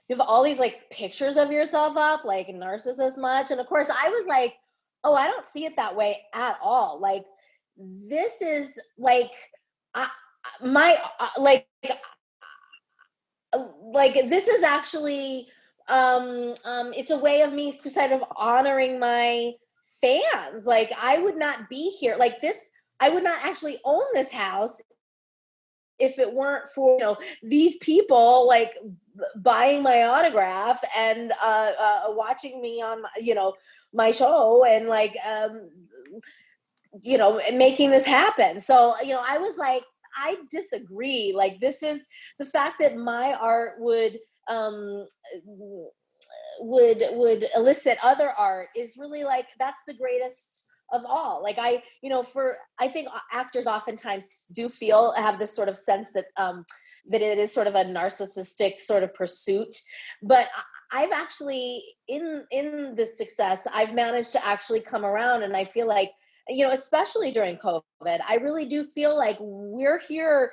you have all these like pictures of yourself up, like narcissist much." And of course, I was like, "Oh, I don't see it that way at all. Like." This is like this is actually it's a way of me sort of honoring my fans. Like I would not be here like this. I would not actually own this house if it weren't for these people like buying my autograph and watching me on my show and like making this happen. So, I was like, I disagree. Like, this is the fact that my art would elicit other art is really like, that's the greatest of all. Like I think actors oftentimes do have this sort of sense that, that it is sort of a narcissistic sort of pursuit, but I've actually in this success, I've managed to actually come around, and I feel like, especially during COVID, I really do feel like we're here.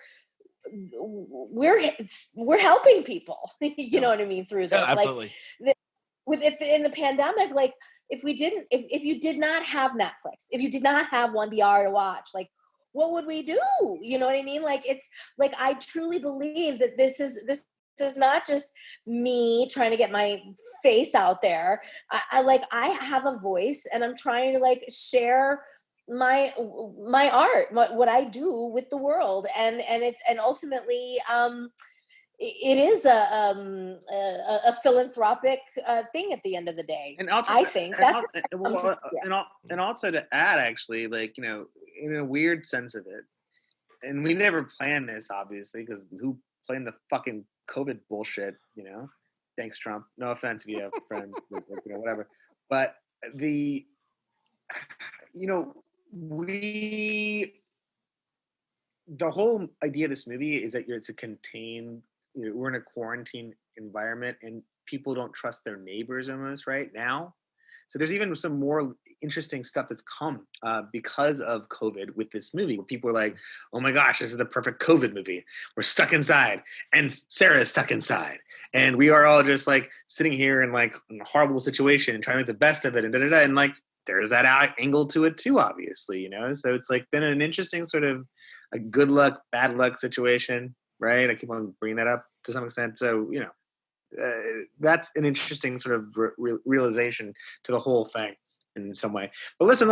We're helping people, know what I mean, through this. Yeah, absolutely. Like in the pandemic, like if you did not have Netflix, if you did not have 1BR to watch, like what would we do? You know what I mean? Like it's like I truly believe that this is not just me trying to get my face out there. I have a voice, and I'm trying to like share my art, what I do with the world, and ultimately it is a philanthropic thing at the end of the day. And I think that's and also to add, actually, like in a weird sense of it, and we never planned this, obviously, because who planned the fucking COVID bullshit? Thanks, Trump. No offense if you have friends, whatever. But the whole idea of this movie is that it's a contained, we're in a quarantine environment and people don't trust their neighbors almost right now. So there's even some more interesting stuff that's come because of COVID with this movie, where people are like, oh my gosh, this is the perfect COVID movie. We're stuck inside, and Sarah's stuck inside, and we are all just like sitting here in like in a horrible situation and trying to make the best of it, and da-da-da, and like there's that angle to it too, obviously, so it's like been an interesting sort of a good luck, bad luck situation, right? I keep on bringing that up to some extent. So, that's an interesting sort of realization to the whole thing in some way. But listen,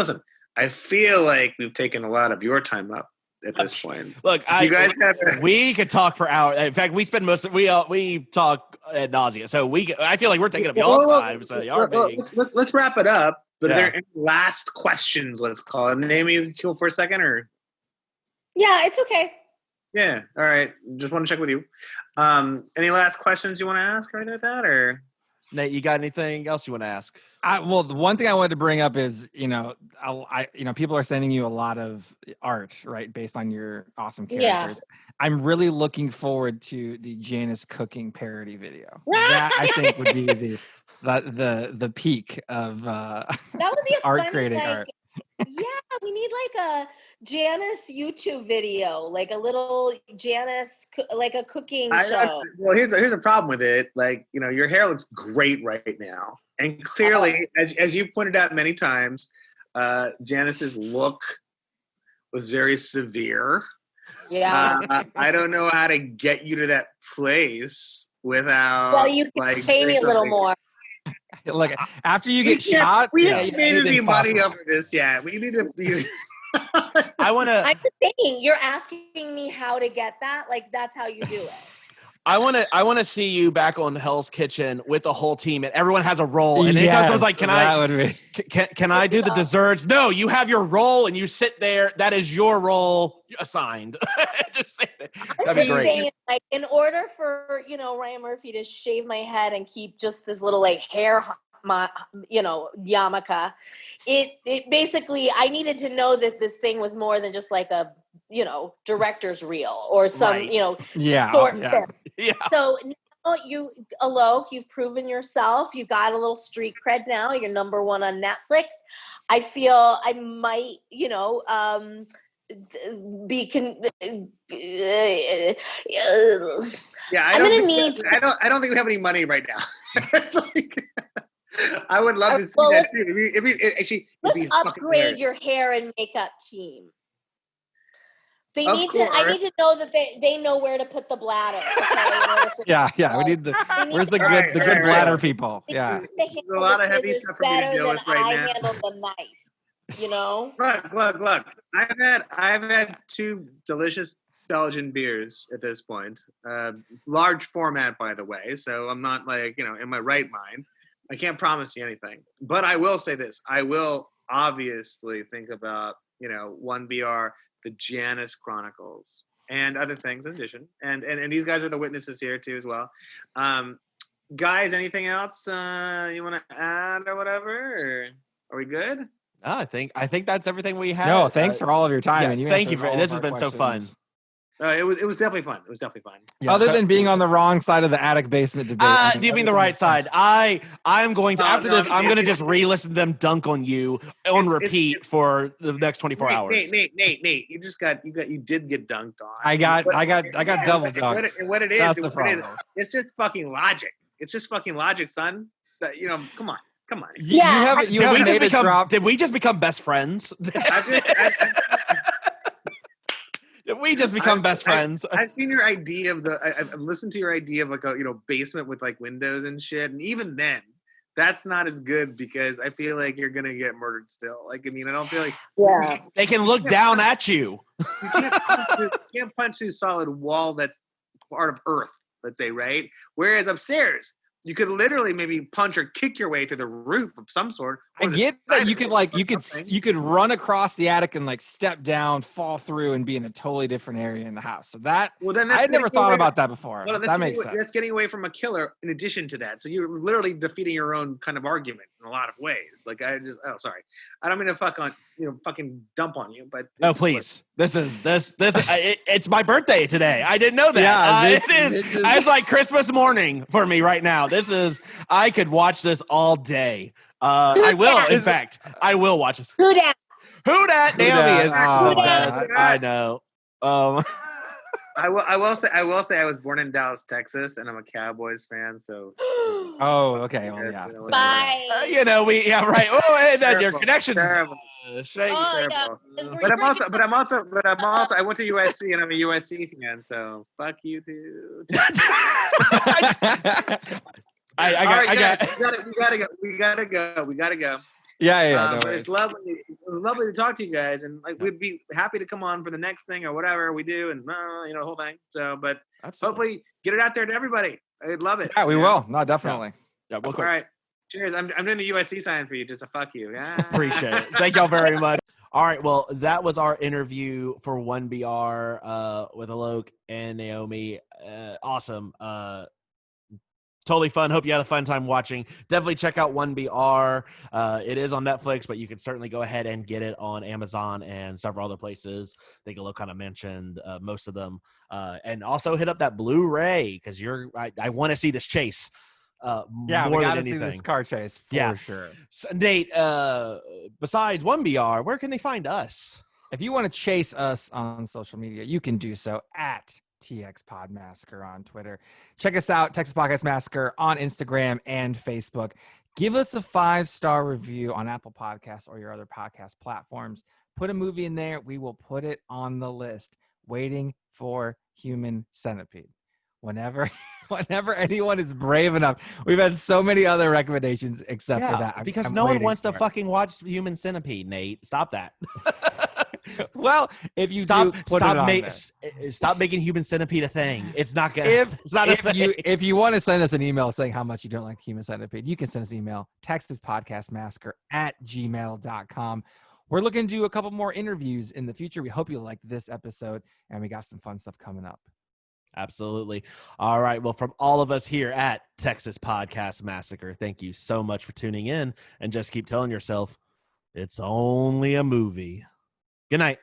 I feel like we've taken a lot of your time up at this point. Look, we could talk for hours. In fact, we spend we talk ad nauseum. So I feel like we're taking up y'all's time. So y'all let's wrap it up. But are there any last questions, let's call it? Naomi, you chill for a second, or? Yeah, it's okay. Yeah, all right. Just want to check with you. Any last questions you want to ask or anything like that, or? Nate, you got anything else you want to ask? Well, the one thing I wanted to bring up is, people are sending you a lot of art, right, based on your awesome characters. Yeah. I'm really looking forward to the Janice cooking parody video. That I think would be the peak of that would be a art funny, creating like, art. Yeah, we need like a Janice YouTube video, like a little Janice, like a cooking show. Well, here's a problem with it. Like, your hair looks great right now, and clearly, as you pointed out many times, Janice's look was very severe. Yeah, I don't know how to get you to that place without. Well, you can pay me a little more. Like after you get shot, we haven't made any money over this yet. We need to be. I'm just saying, you're asking me how to get that. Like that's how you do it. I want to see you back on Hell's Kitchen with the whole team, and everyone has a role. And anytime someone's like, "Can I do the desserts?" No, you have your role, and you sit there. That is your role assigned. Just sit there. That'd be great. Saying, like, in order for Ryan Murphy to shave my head and keep just this little like hair, yarmulke, it basically, I needed to know that this thing was more than just like a director's reel or some short film. Yeah. So now Alok, you've proven yourself. You got a little street cred now. You're number 1 on Netflix. I feel I might, I don't think we have any money right now. It's like, I would love to see that too. Let's upgrade your hair and makeup team. I need to know that they know where to put the bladder. Okay? Yeah. We need where's the good bladder people? Yeah. There's a lot of heavy stuff for me to deal with right now. I handle the knife. Look. I've had 2 delicious Belgian beers at this point. Large format, by the way. So I'm not like, in my right mind. I can't promise you anything. But I will say this. I will obviously think about, 1BR, the Janus Chronicles, and other things in addition. And these guys are the witnesses here too as well. Guys, anything else you want to add or whatever? Or are we good? No, I think that's everything we have. No, thanks for all of your time. And thank you for this. Has been so fun. It was definitely fun. It was definitely fun. Yeah, Other than being on the wrong side of the attic basement debate. Do you mean the right side? I'm going to after this. I'm going to just re-listen to them dunk on you on repeat for the next 24 hours. Nate, you did get dunked on. I got double dunked. And what it is, That's the problem. It's just fucking logic. It's just fucking logic, son. Come on. Yeah. Did we just become best friends? Did we just become best friends? I've seen your idea of I've listened to your idea of like a basement with like windows and shit, and even then, that's not as good because I feel like you're gonna get murdered still. Like, I don't feel like they can look down at you. You can't punch through solid wall that's part of Earth, let's say, right? Whereas upstairs, you could literally maybe punch or kick your way to the roof of some sort. I get that you could run across the attic and like step down, fall through, and be in a totally different area in the house. So that I had never thought about that before. Well, that makes sense. That's getting away from a killer. In addition to that, so you're literally defeating your own kind of argument in a lot of ways. Like sorry, I don't mean to fucking dump on you, but no, please. This is it's my birthday today. I didn't know that. Yeah, it is. It's like Christmas morning for me right now. I could watch this all day. I will. In fact, I will watch this. Who dat? Naomi is the best. I know. I will say I was born in Dallas, Texas, and I'm a Cowboys fan. So. Oh, okay. Well, yeah. Bye. Right. Oh, hey, that your connection's terrible. Terrible. But I'm also. I went to USC, and I'm a USC fan. So fuck you too. We gotta go. Yeah. No it's lovely to talk to you guys, and like we'd be happy to come on for the next thing or whatever we do, and the whole thing. So, but hopefully get it out there to everybody. I'd love it. Yeah, we will. No, definitely. Yeah, all right. Cheers. I'm doing the USC sign for you, just to fuck you. Appreciate it. Thank y'all very much. All right. Well, that was our interview for 1BR with Alok and Naomi. Awesome. Totally fun. Hope you had a fun time watching. Definitely check out 1BR. It is on Netflix, but you can certainly go ahead and get it on Amazon and several other places. I think Alok kind of mentioned most of them. And also hit up that Blu-ray because I want to see this chase. We got to see this car chase for sure. So, Nate, besides 1BR, where can they find us? If you want to chase us on social media, you can do so at TX Pod Massacre on Twitter. Check us out, Texas Podcast Massacre on Instagram and Facebook. Give us a 5-star review on Apple Podcasts or your other podcast platforms. Put a movie in there. We will put it on the list. Waiting for Human Centipede. Whenever anyone is brave enough. We've had so many other recommendations except for that. Because no one wants to fucking watch Human Centipede, Nate. Stop that. Well, if you Stop, do, put it on there. stop making Human Centipede a thing. It's not gonna. It's not a thing. If you want to send us an email saying how much you don't like Human Centipede, you can send us an email, texaspodcastmassacre@gmail.com. We're looking to do a couple more interviews in the future. We hope you like this episode, and we got some fun stuff coming up. Absolutely. All right. Well, from all of us here at Texas Podcast Massacre, thank you so much for tuning in, and just keep telling yourself it's only a movie. Good night.